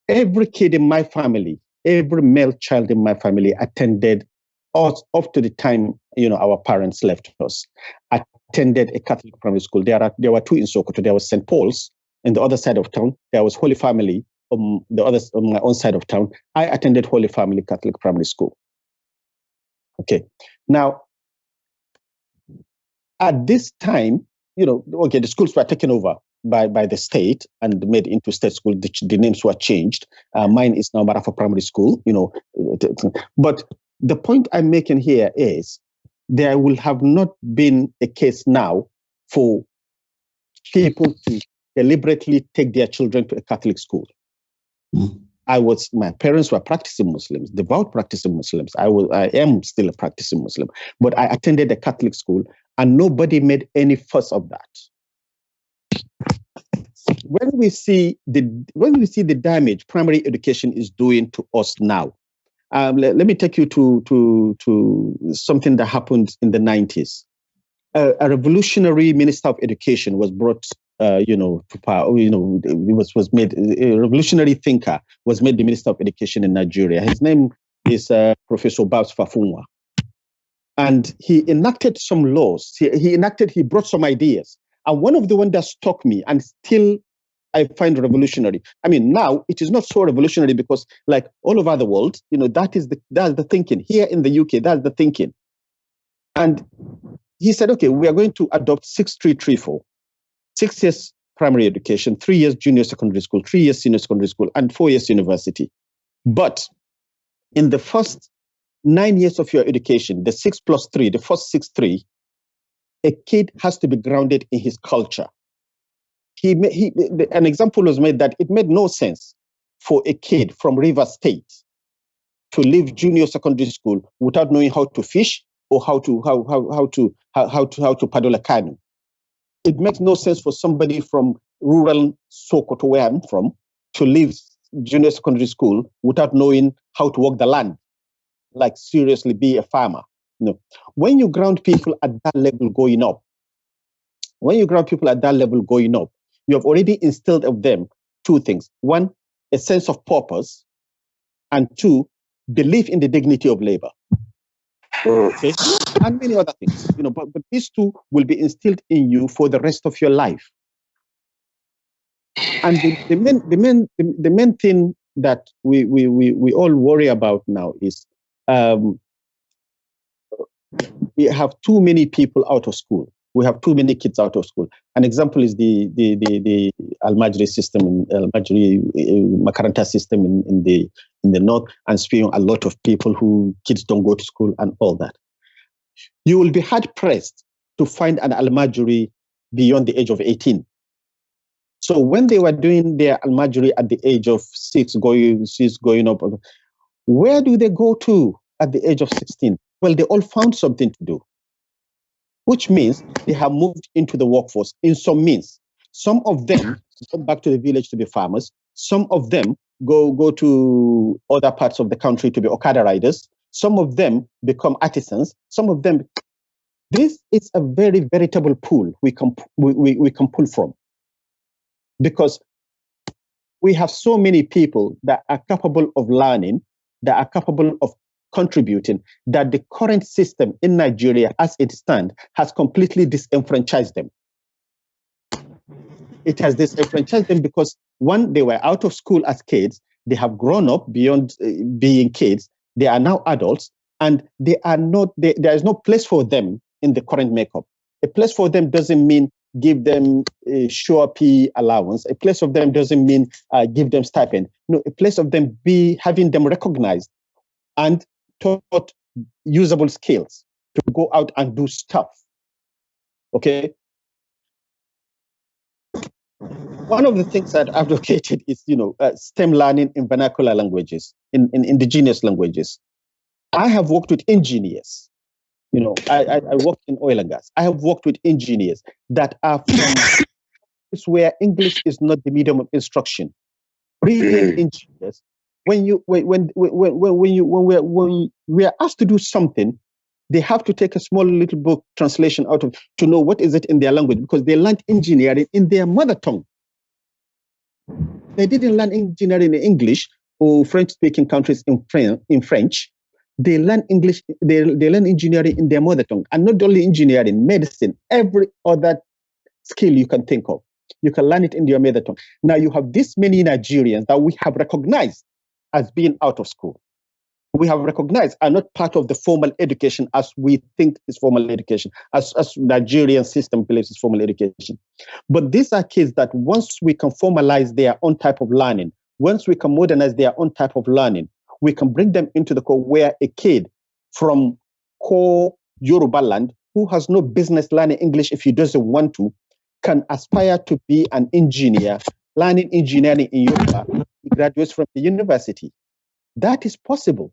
Every kid in my family, every male child in my family attended us up to the time, our parents left us, attended a Catholic primary school. There were two in Sokoto. There was St. Paul's in the other side of town. There was Holy Family on my own side of town. I attended Holy Family Catholic primary school. Okay. Now, at this time, the schools were taken over by the state and made into state school. The names were changed. Mine is now Marafa Primary School, But the point I'm making here is there will have not been a case now for people to deliberately take their children to a Catholic school. My parents were practicing Muslims, devout practicing Muslims. I am still a practicing Muslim, but I attended a Catholic school and nobody made any fuss of that. When we see the damage primary education is doing to us now, let me take you to something that happened in the 90s. A revolutionary minister of education was brought, to power. It was made a revolutionary thinker was made the minister of education in Nigeria. His name is Professor Babs Fafunwa, and he enacted some laws. He brought some ideas, and one of the ones that struck me and still I find revolutionary. I mean, now it is not so revolutionary because, like all over the world, that's the thinking. Here in the UK, that's the thinking. And he said, okay, we are going to adopt 6334, 6 years primary education, 3 years junior secondary school, 3 years senior secondary school, and 4 years university. But in the first 9 years of your education, the 6+3, the first 6-3, a kid has to be grounded in his culture. An example was made that it made no sense for a kid from River State to leave junior secondary school without knowing how to fish or how to paddle a canoe. It makes no sense for somebody from rural Sokoto, where I'm from, to leave junior secondary school without knowing how to work the land, like seriously be a farmer. When you ground people at that level going up, you have already instilled of them two things. One, a sense of purpose, and two, belief in the dignity of labor. Okay? And many other things. But these two will be instilled in you for the rest of your life. And the main thing that we all worry about now is we have too many people out of school. We have too many kids out of school. An example is the Al-Majri system, Al-Majri Makaranta system in the north, and spewing a lot of people who kids don't go to school and all that. You will be hard pressed to find an Al-Majri beyond the age of 18. So when they were doing their Al-Majri at the age of 6 going up, where do they go to at the age of 16? Well, they all found something to do, which means they have moved into the workforce in some means. Some of them go back to the village to be farmers. Some of them go to other parts of the country to be Okada riders. Some of them become artisans. Some of them. This is a very veritable pool we can pull from, because we have so many people that are capable of learning, that are capable of contributing, that the current system in Nigeria as it stands has completely disenfranchised them. It has disenfranchised them because, one, they were out of school as kids, they have grown up beyond being kids, they are now adults, and there is no place for them in the current makeup. A place for them doesn't mean give them a sure-pay allowance. A place of them doesn't mean give them stipend. No, a place of them having them recognized and taught usable skills to go out and do stuff. Okay? one of the things that I've advocated is, STEM learning in vernacular languages, in indigenous languages. I have worked with engineers. I work in oil and gas. I have worked with engineers that are from places where English is not the medium of instruction. Brilliant engineers. When we are asked to do something, they have to take a small little book translation out of to know what is it in their language, because they learned engineering in their mother tongue. They didn't learn engineering in English or French-speaking countries in French. They learn English. They learn engineering in their mother tongue, and not only engineering, medicine, every other skill you can think of. You can learn it in your mother tongue. Now you have this many Nigerians that we have recognized as being out of school. We have recognized are not part of the formal education as we think is formal education, as Nigerian system believes is formal education. But these are kids that once we can formalize their own type of learning, once we can modernize their own type of learning, we can bring them into the core where a kid from core Yoruba land who has no business learning English if he doesn't want to, can aspire to be an engineer, learning engineering in Yoruba. He graduates from the university. That is possible.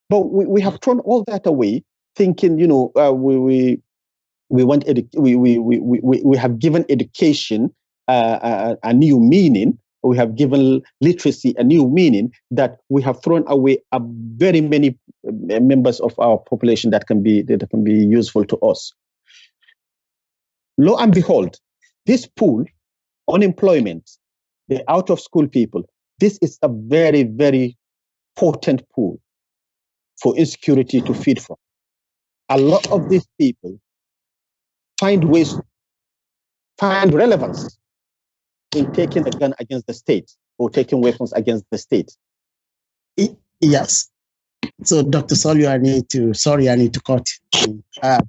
But we have thrown all that away, thinking, we want we have given education a new meaning. We have given literacy a new meaning, that we have thrown away a very many members of our population that can be useful to us. Lo and behold, this pool, unemployment, the out of school people, this is a very, very potent pool for insecurity to feed from. A lot of these people find relevance in taking a gun against the state or taking weapons against the state. Yes. So, Dr. Solio, I need to cut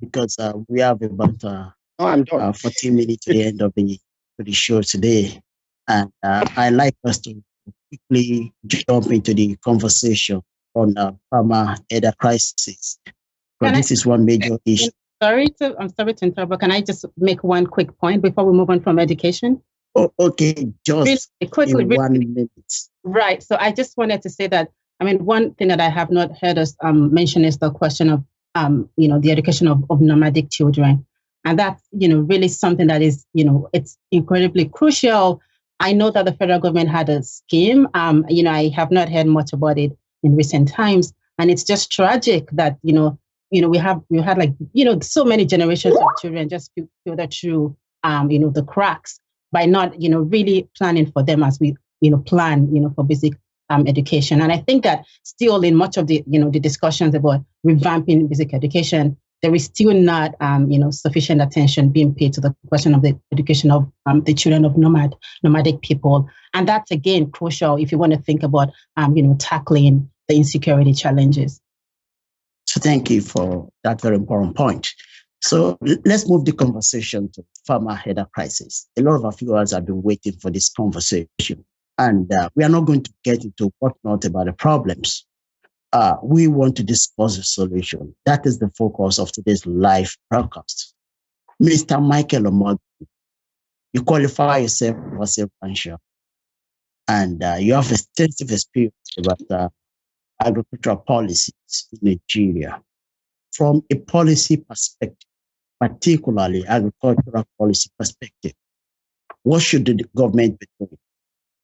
because we have about 14 minutes to the end of the show today. And I like us to quickly jump into the conversation on farmer header crisis. Because this is one major issue. I'm sorry to interrupt, but can I just make one quick point before we move on from education? Oh, okay, just quickly, 1 minute. Right. So I just wanted to say that, one thing that I have not heard us mention is the question of, the education of nomadic children. And that's, really something that is, it's incredibly crucial. I know that the federal government had a scheme. I have not heard much about it in recent times. And it's just tragic that, we had so many generations of children just filter through, the cracks by not, really planning for them as we, plan, for basic education. And I think that still in much of the, the discussions about revamping basic education, there is still not, sufficient attention being paid to the question of the education of the children of nomadic people. And that's, again, crucial if you want to think about, tackling the insecurity challenges. So thank you for that very important point. So let's move the conversation to farmer header crisis. A lot of our viewers have been waiting for this conversation, and we are not going to get into whatnot about the problems. We want to discuss the solution. That is the focus of today's live broadcast. Mr. Michael Omog, you qualify yourself as a rancher, and you have extensive experience about agricultural policies in Nigeria. From a policy perspective, particularly agricultural policy perspective, what should the government be doing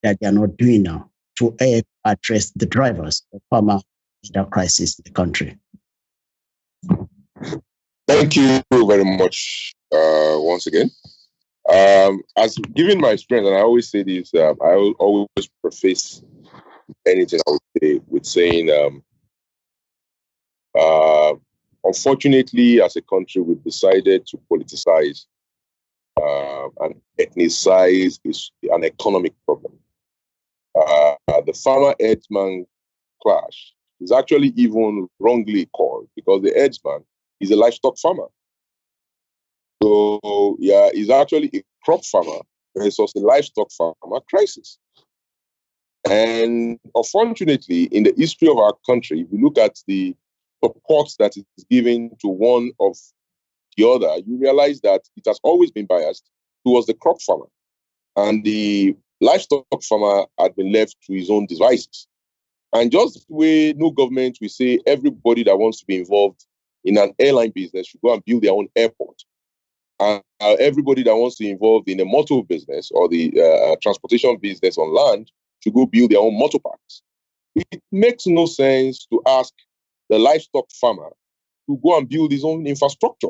that they are not doing now to address the drivers of farmer crisis in the country? Thank you very much once again. As given my experience, and I always say this, I will always preface anything I would say with saying, unfortunately, as a country, we've decided to politicize and ethnicize is an economic problem. The farmer-herdsman clash is actually even wrongly called because the herdsman is a livestock farmer. So, yeah, he's actually a crop farmer versus a livestock farmer crisis. And unfortunately, in the history of our country, if you look at the support that is given to one of the other, you realize that it has always been biased towards the crop farmer. and the livestock farmer had been left to his own devices. And just the way no government will say everybody that wants to be involved in an airline business should go and build their own airport. And everybody that wants to be involved in a motor business or the transportation business on land should go build their own motor parks. It makes no sense to ask the livestock farmer to go and build his own infrastructure.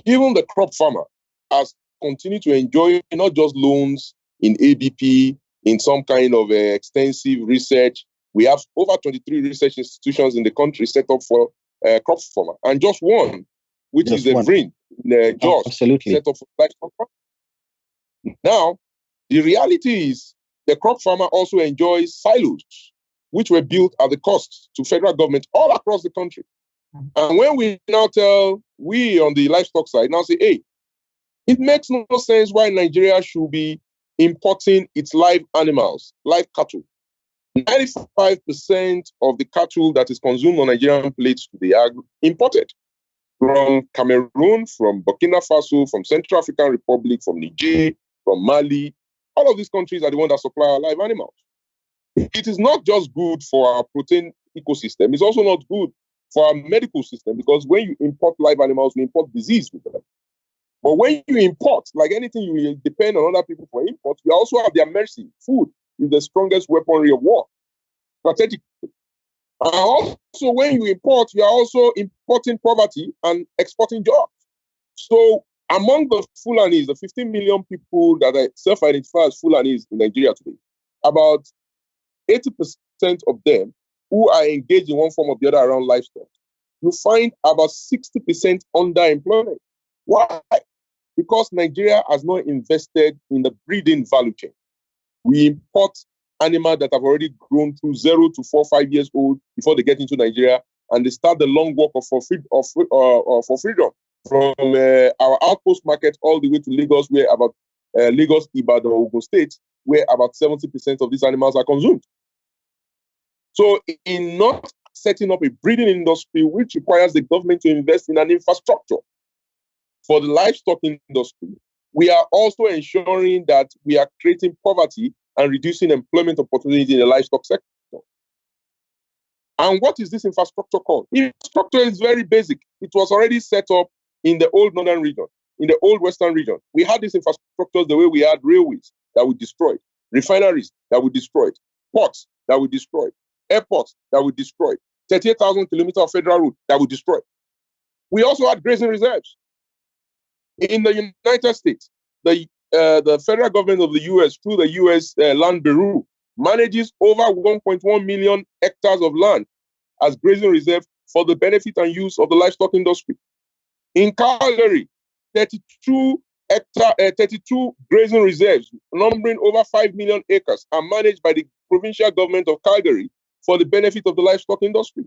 Even the crop farmer has continued to enjoy not just loans in ABP, in some kind of extensive research. We have over 23 research institutions in the country set up for crop farmer, and just one, which is the VRIN in Jos, absolutely set up for livestock farmer. Now, the reality is the crop farmer also enjoys silos, which were built at the cost to federal government all across the country. And when we now we on the livestock side now say, hey, it makes no sense why Nigeria should be importing its live animals, live cattle. 95% of the cattle that is consumed on Nigerian plates today are imported from Cameroon, from Burkina Faso, from Central African Republic, from Niger, from Mali. All of these countries are the ones that supply our live animals. It is not just good for our protein ecosystem, it's also not good for our medical system, because when you import live animals, you import disease with them. But when you import, like anything, you depend on other people for import, you also have their mercy. Food is the strongest weaponry of war, strategically. And also, when you import, you are also importing poverty and exporting jobs. So among the Fulanis, the 15 million people that are self-identify as Fulanis in Nigeria today, about 80% of them who are engaged in one form or the other around livestock, you find about 60% underemployment. Why? Because Nigeria has not invested in the breeding value chain. We import animals that have already grown through 0 to 4, 5 years old before they get into Nigeria, and they start the long walk for freedom from our outpost market all the way to Lagos, where about Lagos, Ibadan, Ogun State, where about 70% of these animals are consumed. So in not setting up a breeding industry, which requires the government to invest in an infrastructure for the livestock industry, we are also ensuring that we are creating poverty and reducing employment opportunity in the livestock sector. And what is this infrastructure called? Infrastructure is very basic. It was already set up in the old northern region, in the old western region. We had these infrastructures the way we had railways that we destroyed, refineries that we destroyed, ports that we destroyed, airports that we destroyed, 38,000 kilometers of federal road that we destroyed. We also had grazing reserves. In the United States, the federal government of the U.S., through the U.S. Land Bureau, manages over 1.1 million hectares of land as grazing reserve for the benefit and use of the livestock industry. In Calgary, 32 grazing reserves, numbering over 5 million acres, are managed by the provincial government of Calgary for the benefit of the livestock industry.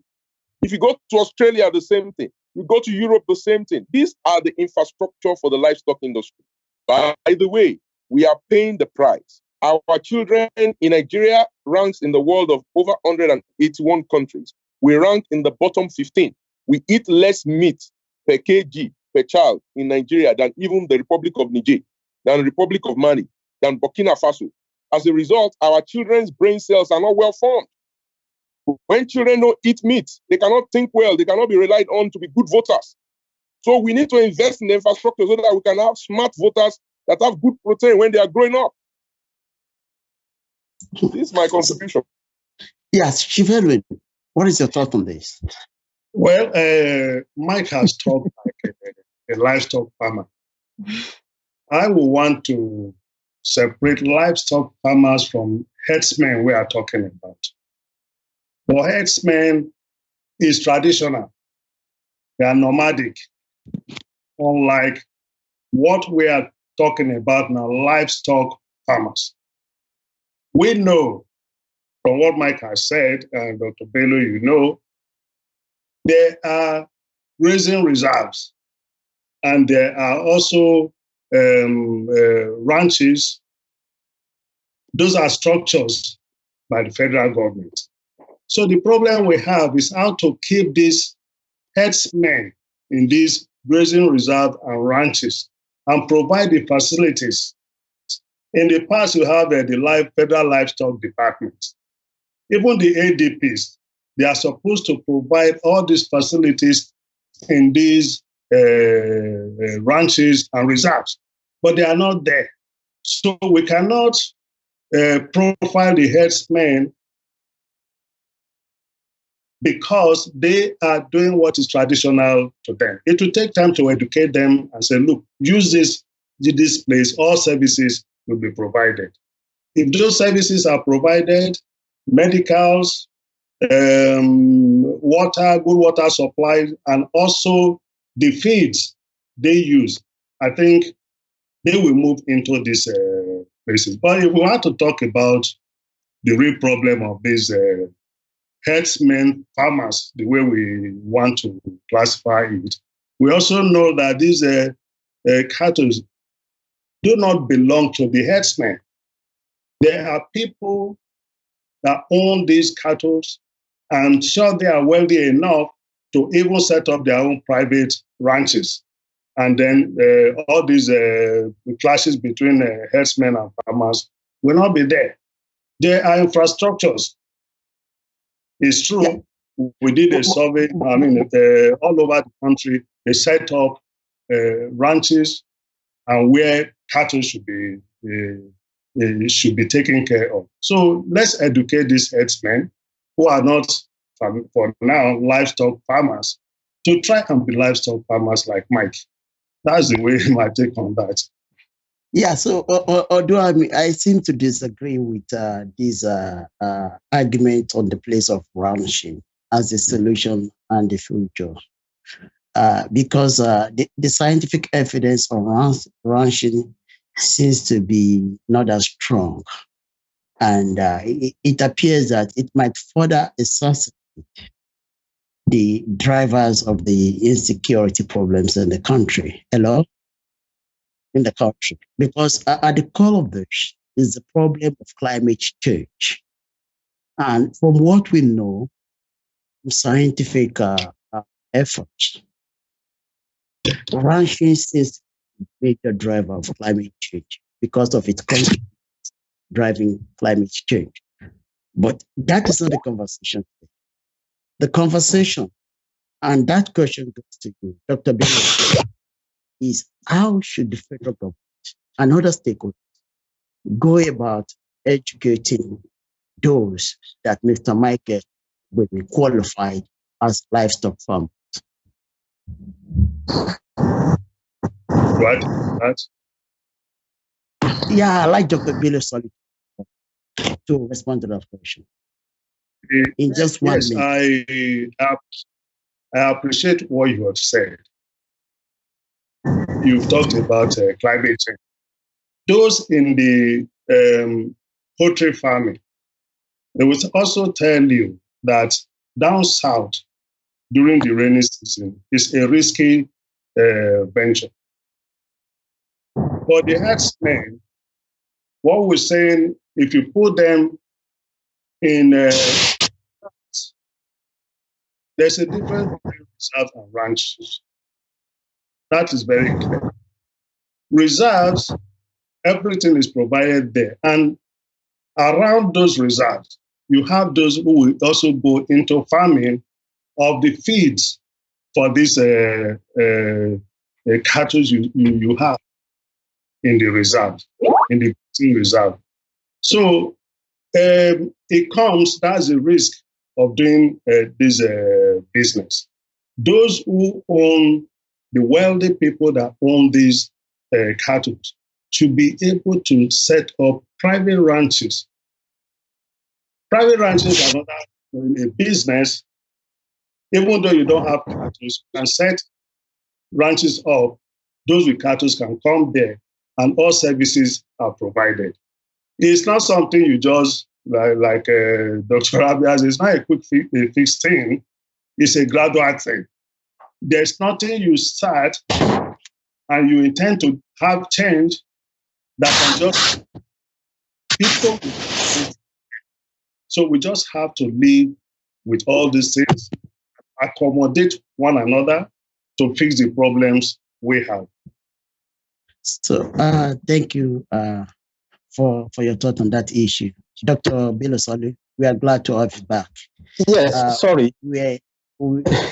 If you go to Australia, the same thing. You go to Europe, the same thing. These are the infrastructure for the livestock industry. By the way, we are paying the price. Our children in Nigeria ranks in the world of over 181 countries. We rank in the bottom 15. We eat less meat per kg, per child in Nigeria than even the Republic of Niger, than the Republic of Mali, than Burkina Faso. As a result, our children's brain cells are not well formed. When children don't eat meat, they cannot think well, they cannot be relied on to be good voters. So we need to invest in the infrastructure so that we can have smart voters that have good protein when they are growing up. This is my contribution. Yes, Chief Edwin, what is your thought on this? Well, Mike has talked like a livestock farmer. I will want to separate livestock farmers from herdsmen we are talking about. For herdsmen is traditional. They are nomadic. Unlike what we are talking about now, livestock farmers. We know from what Mike has said, and Dr. Bello, you know, there are grazing reserves, and there are also ranches. Those are structures by the federal government. So the problem we have is how to keep these herdsmen in these grazing reserves and ranches and provide the facilities In the past, you have the Federal Livestock Department. Even the ADPs, they are supposed to provide all these facilities in these ranches and reserves, but they are not there. So we cannot profile the herdsmen because they are doing what is traditional to them. It will take time to educate them and say, look, use this place, all services will be provided. If those services are provided, medicals, water, good water supply, and also the feeds they use, I think they will move into these places. But if we want to talk about the real problem of these herdsmen, farmers, the way we want to classify it, we also know that these cattle do not belong to the herdsmen. There are people that own these cattle, and sure they are wealthy enough to even set up their own private ranches. And then all these clashes between herdsmen and farmers will not be there. There are infrastructures. It's true. Yeah. We did a survey, all over the country, they set up ranches and where cattle should be taken care of. So let's educate these herdsmen who are not, for now, livestock farmers, to try and be livestock farmers like Mike. That's the way my take on that. Yeah, so although I seem to disagree with this argument on the place of ranching as a solution and the future, because the scientific evidence on ranching seems to be not as strong. And it appears that it might further exacerbate the drivers of the insecurity problems in the country. Hello? In the country. Because at the core of this is the problem of climate change. And from what we know, scientific efforts, ranching seems to be the driver of climate change because of its content driving climate change. But that is not the conversation. The conversation, and that question goes to you, Dr. Bill, is how should the federal government and other stakeholders go about educating those that Mr. Michael will be qualified as livestock farmers? Right. Yeah, I like Dr. Billy Solid to respond to that question. In just 1 minute. I appreciate what you have said. You've talked about climate change. Those in the poultry farming, they will also tell you that down south during the rainy season is a risky venture. For the herdsmen, what we're saying, if you put them in, there's a difference between reserves and ranches. That is very clear. Reserves, everything is provided there. And around those reserves, you have those who will also go into farming of the feeds for these cattle you have in the reserve, in the reserve. So that's a risk of doing this business. Those who own, the wealthy people that own these cattle should be able to set up private ranches. Private ranches are not a business. Even though you don't have cattle, you can set ranches up. Those with cattle can come there and all services are provided. It's not something you just, like Dr. Abias, it's not a quick fix thing. It's a gradual thing. There's nothing you start and you intend to have change that can just, people. So we just have to live with all these things, accommodate one another to fix the problems we have. So thank you for your thought on that issue. Dr. Bilosolu, we are glad to have you back. Yes, sorry.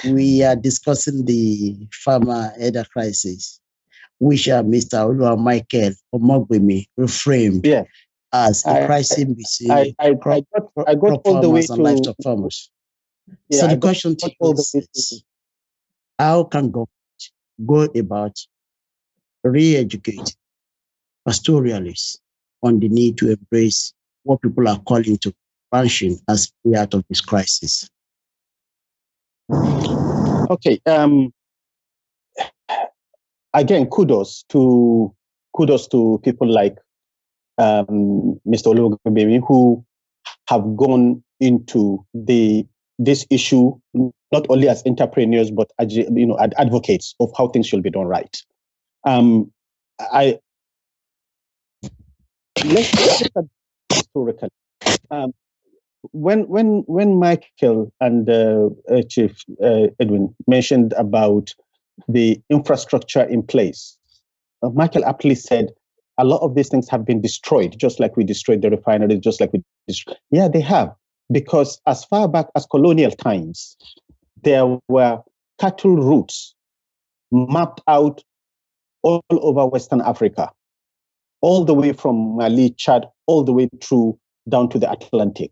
We are discussing the farmer header crisis, which Mr. Olu and Michael Omogbemi reframed as a crisis between crop all the way farmers and livestock farmers. Yeah, so the question to you is, how can government go about re-educating pastoralists on the need to embrace what people are calling to ranching as way out of this crisis? Okay. Again, kudos to people like Mr. Oluwagbemi, who have gone into this issue not only as entrepreneurs but as advocates of how things should be done right. Let's look at historically. When Michael and Chief Edwin mentioned about the infrastructure in place, Michael aptly said a lot of these things have been destroyed, just like we destroyed the refineries, just like we destroyed. Yeah, they have, because as far back as colonial times, there were cattle routes mapped out all over Western Africa, all the way from Mali, Chad, all the way through down to the Atlantic.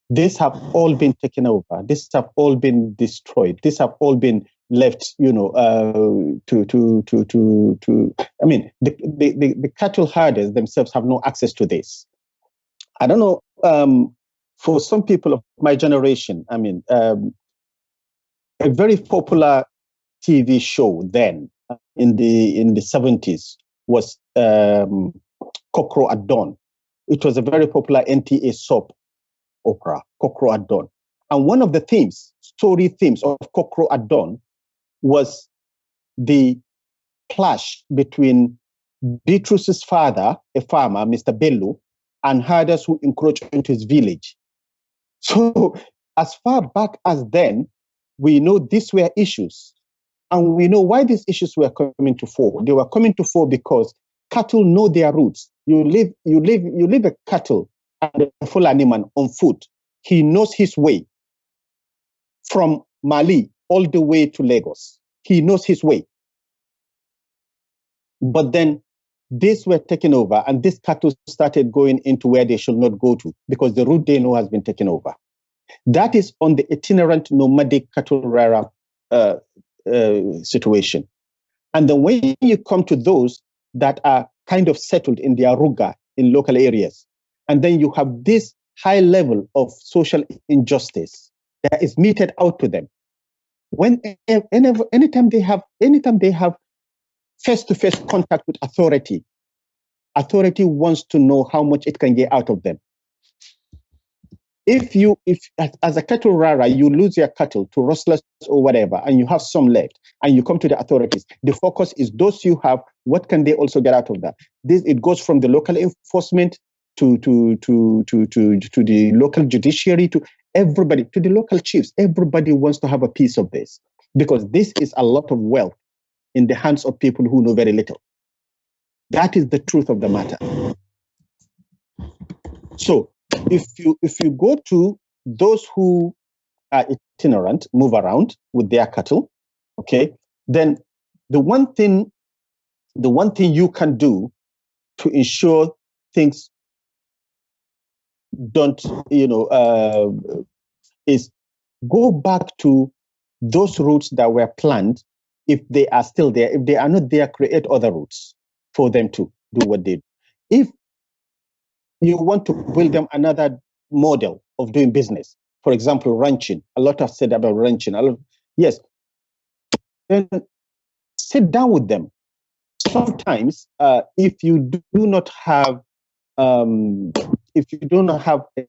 These have all been taken over. These have all been destroyed. These have all been left, I mean, the cattle herders themselves have no access to this. I don't know, for some people of my generation, I mean, a very popular TV show then in the 70s was Cockroach at Dawn. It was a very popular NTA soap opera, Cockroach at Dawn. And one of the story themes of Cockroach at Dawn was the clash between Beatrice's father, a farmer, Mr. Bello, and herders who encroached into his village. So as far back as then, we know these were issues. And we know why these issues were coming to fore. They were coming to fore because cattle know their roots. You leave a cattle and a Fulani man on foot. He knows his way from Mali all the way to Lagos. He knows his way. But then these were taken over, and these cattle started going into where they should not go to because the route they know has been taken over. That is on the itinerant nomadic cattle rearer situation. And then when you come to those that are kind of settled in their ruga in local areas, and then you have this high level of social injustice that is meted out to them. Anytime they have face-to-face contact with authority wants to know how much it can get out of them. If as a cattle rearer, you lose your cattle to rustlers or whatever, and you have some left, and you come to the authorities, the focus is those you have, what can they also get out of that? It goes from the local enforcement to the local judiciary, to everybody, to the local chiefs. Everybody wants to have a piece of this because this is a lot of wealth in the hands of people who know very little. That is the truth of the matter. So if you go to those who are itinerant, move around with their cattle, okay, then the one thing you can do to ensure things don't, is go back to those routes that were planned. If they are still there, if they are not there, create other routes for them to do what they do. If you want to build them another model of doing business, for example, ranching, a lot have said about ranching. Yes, then sit down with them. Sometimes, if you do not have a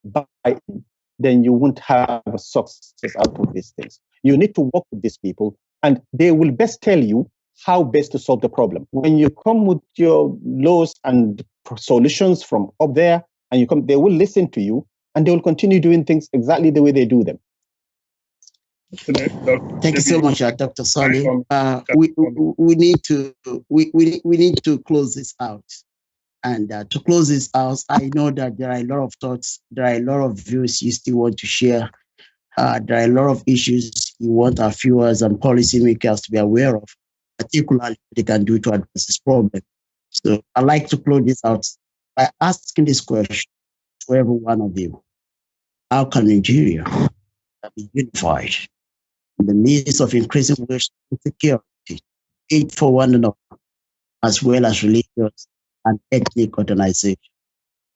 buy-in, then you won't have a success out of these things. You need to work with these people, and they will best tell you how best to solve the problem. When you come with your laws and solutions from up there, and they will listen to you, and they will continue doing things exactly the way they do them. Thank you so much, Dr. Solly. We need to close this out. And to close this out, I know that there are a lot of thoughts, there are a lot of views you still want to share. There are a lot of issues you want our viewers and policymakers to be aware of, particularly what they can do to address this problem. So I'd like to close this out by asking this question to every one of you. How can Nigeria be unified in the midst of increasing racial insecurity, hate for one another, as well as religious and ethnic organization?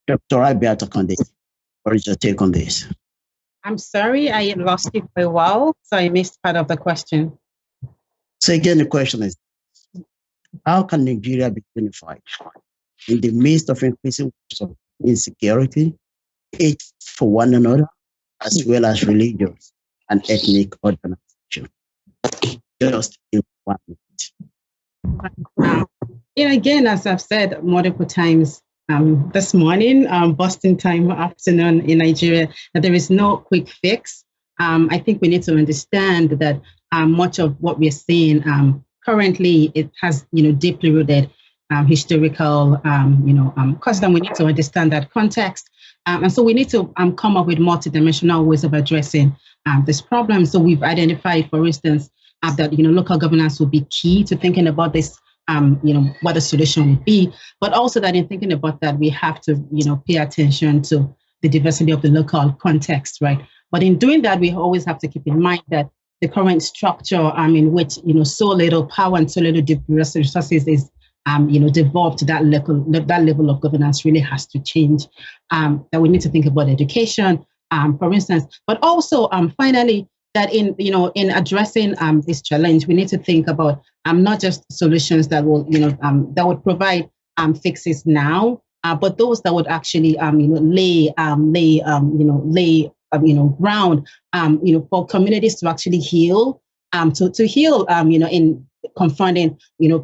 Dr. Abiata Kande, what is your take on this? I'm sorry, I lost you for a while, so I missed part of the question. So again, the question is, how can Nigeria be unified in the midst of increasing insecurity, hate for one another, as well as religious and ethnic organization? Just in 1 minute. Again, as I've said multiple times this morning, Boston time afternoon in Nigeria, that there is no quick fix. I think we need to understand that much of what we're seeing currently, it has deeply rooted historical custom. We need to understand that context, and so we need to come up with multidimensional ways of addressing this problem. So we've identified, for instance, that local governance will be key to thinking about this. What the solution would be, but also that in thinking about that, we have to, pay attention to the diversity of the local context, right? But in doing that, we always have to keep in mind that the current structure, in which, so little power and so little resources is, devolved to that level of governance really has to change. That we need to think about education, for instance, but also, finally, that in addressing this challenge, we need to think about not just solutions that will that would provide fixes now, but those that would actually lay ground for communities to actually heal, to heal in confronting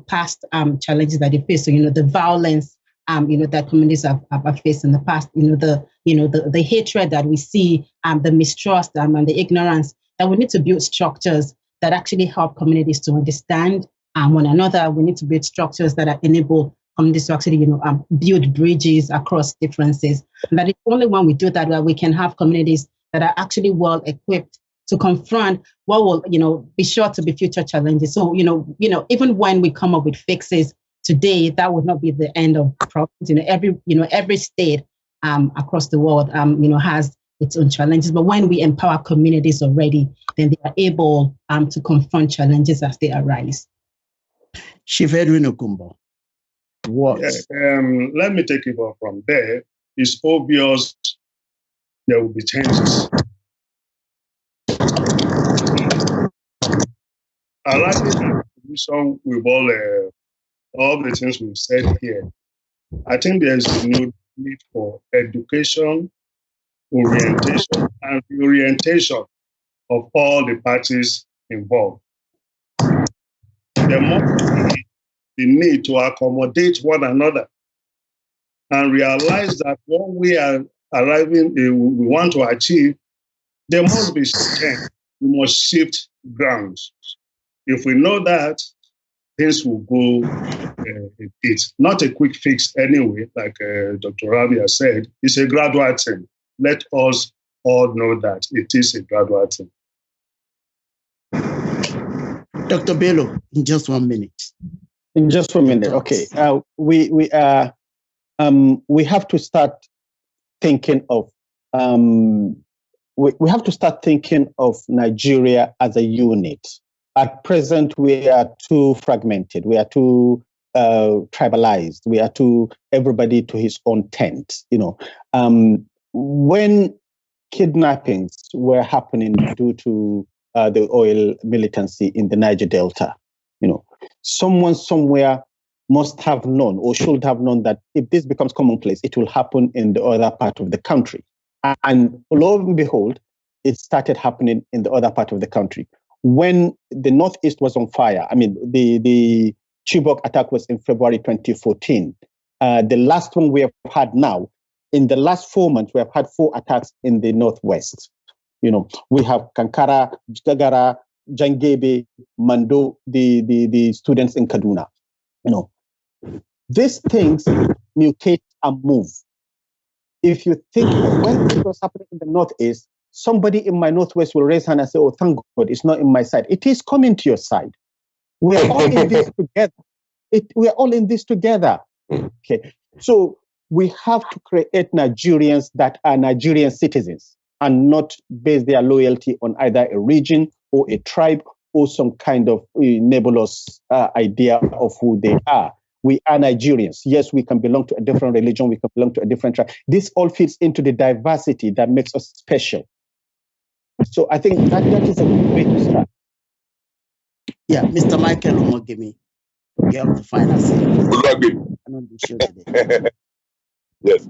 past challenges that they face. So the violence that communities have faced in the past, the hatred that we see, the mistrust and the ignorance. That we need to build structures that actually help communities to understand one another. We need to build structures that enable communities to actually, build bridges across differences. And that it's only when we do that we can have communities that are actually well equipped to confront what will, be sure to be future challenges. So, even when we come up with fixes today, that would not be the end of problems. Every state across the world, has its own challenges. But when we empower communities already, then they are able to confront challenges as they arise. Chief Edwin Okumbo, what? Let me take it off from there. It's obvious there will be changes. I like the position with all the things we've said here. I think there's a new need for education, orientation, and reorientation of all the parties involved. There must be the need to accommodate one another and realize that what we are arriving, we want to achieve, there must be change. We must shift grounds. If we know that, things will go. It's not a quick fix anyway, like Dr. Rabia said. It's a gradual thing. Let us all know that it is a gradual thing. Dr. Bello, in just 1 minute. In just 1 minute, okay. We have to start thinking of we have to start thinking of Nigeria as a unit. At present, we are too fragmented. We are too tribalized. We are too everybody to his own tent. When kidnappings were happening due to the oil militancy in the Niger Delta, someone somewhere must have known or should have known that if this becomes commonplace, it will happen in the other part of the country. And lo and behold, it started happening in the other part of the country. When the Northeast was on fire, the Chibok attack was in February 2014. The last one we have had now, in the last 4 months, we have had 4 attacks in the Northwest. We have Kankara, Gagara, Jangebe, Mando, the students in Kaduna. These things mutate and move. If you think when it was happening in the Northeast, somebody in my Northwest will raise hand and say, oh, thank God, it's not in my side. It is coming to your side. We are all in this together. We are all in this together. Okay. So we have to create Nigerians that are Nigerian citizens and not base their loyalty on either a region or a tribe or some kind of nebulous idea of who they are. We are Nigerians. Yes, we can belong to a different religion. We can belong to a different tribe. This all fits into the diversity that makes us special. So I think that is a good way to start. Yeah, Mr. Michael Omogemi, you have the final say. I'm on the show today. Yes.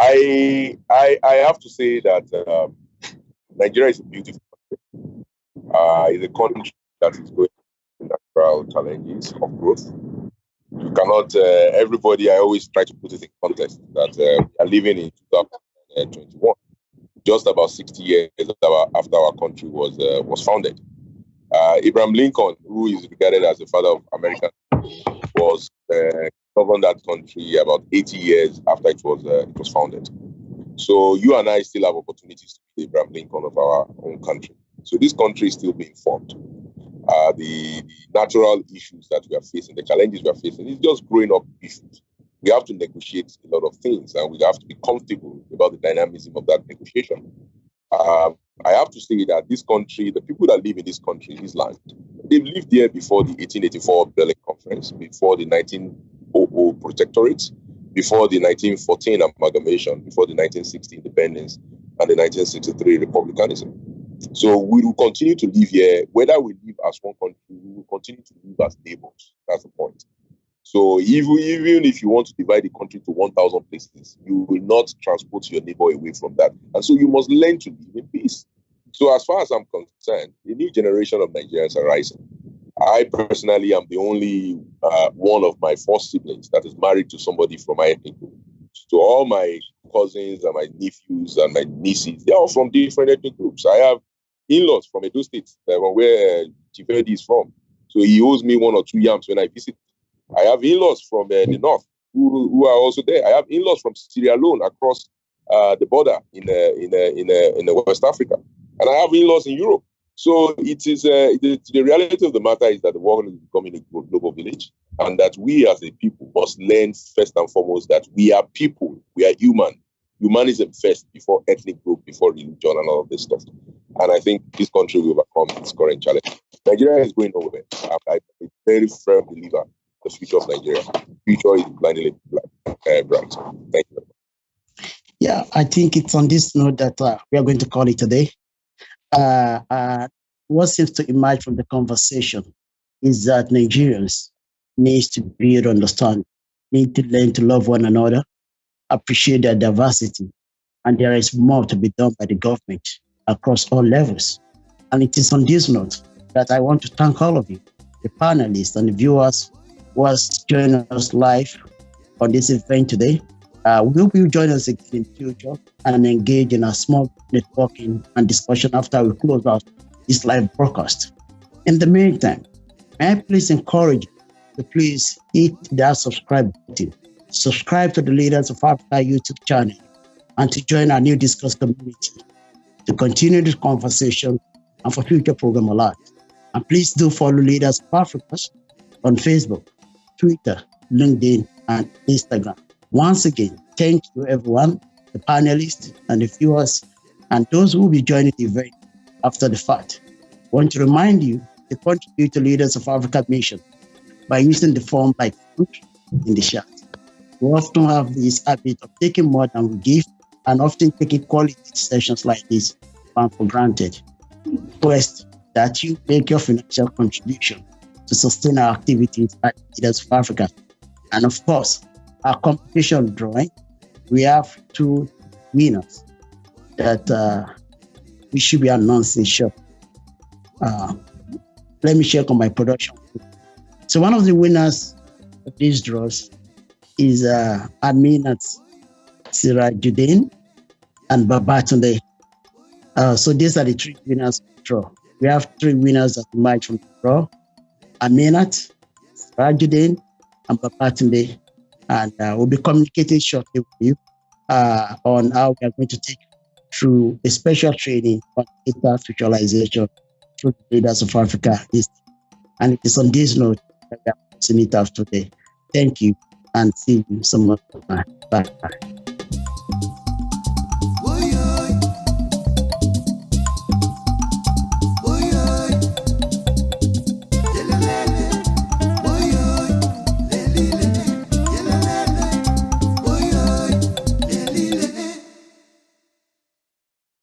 I have to say that Nigeria is a beautiful country. It's a country that is going through natural challenges of growth. You cannot, everybody, I always try to put it in context that we are living in 2021, just about 60 years after our country was founded. Abraham Lincoln, who is regarded as the father of America, was governed that country about 80 years after it was founded. So you and I still have opportunities to be the Abraham Lincoln of our own country. So this country is still being formed. The natural issues that we are facing, the challenges we are facing, is just growing up issues. We have to negotiate a lot of things, and we have to be comfortable about the dynamism of that negotiation. I have to say that this country, the people that live in this country, this land, they've lived there before the 1884 Berlin Conference, before the 1900 Protectorate, before the 1914 amalgamation, before the 1960 independence, and the 1963 republicanism. So we will continue to live here, whether we live as one country, we will continue to live as neighbors. That's the point. So even if you want to divide the country to 1,000 places, you will not transport your neighbor away from that. And so you must learn to live in peace. So as far as I'm concerned, the new generation of Nigerians are rising. I personally am the only one of my 4 siblings that is married to somebody from my ethnic group. So all my cousins and my nephews and my nieces, they're all from different ethnic groups. I have in-laws from Edo State, where Chief Eddie is from. So he owes me 1 or 2 yams when I visit. I have in-laws from the north who are also there. I have in-laws from Sierra Leone across the border in West Africa, and I have in-laws in Europe. So it is the reality of the matter is that the world is becoming a global village, and that we as a people must learn first and foremost that we are people, we are human. Humanism first, before ethnic group, before religion, and all of this stuff. And I think this country will overcome its current challenge. Nigeria is going nowhere. I'm a very firm believer. The future of Nigeria. The future is blindly bright. Thank you. Yeah, I think it's on this note that we are going to call it today. What seems to emerge from the conversation is that Nigerians need to build understanding, need to learn to love one another, appreciate their diversity, and there is more to be done by the government across all levels. And it is on this note that I want to thank all of you, the panelists and the viewers who has joined us live on this event today. We hope you join us again in future and engage in a small networking and discussion after we close out this live broadcast. In the meantime, may I please encourage you to please hit that subscribe button, subscribe to the Leaders of Africa YouTube channel, and to join our new Discuss community to continue this conversation and for future program alerts. And please do follow Leaders of Africa on Facebook, Twitter, LinkedIn, and Instagram. Once again, thank you everyone, the panelists and the viewers, and those who will be joining the event after the fact. I want to remind you to contribute to Leaders of Africa mission by using the form like in the chat. We often have this habit of taking more than we give and often taking quality sessions like this for granted. Request that you make your financial contribution to sustain our activities at Leaders of Africa. And of course, our competition drawing, we have 2 winners that we should be announcing shortly. Let me check on my production. So one of the winners of these draws is Aminat Sirajuddin and Babatunde. So these are the 3 winners of the draw. We have 3 winners that emerged from the draw: Aminat Sirajuddin, and Babatunde, and we'll be communicating shortly with you on how we are going to take through a special training on data visualization through the leaders of Africa East. And it is on this note that we are closing it out today. Thank you, and see you some more time. Bye.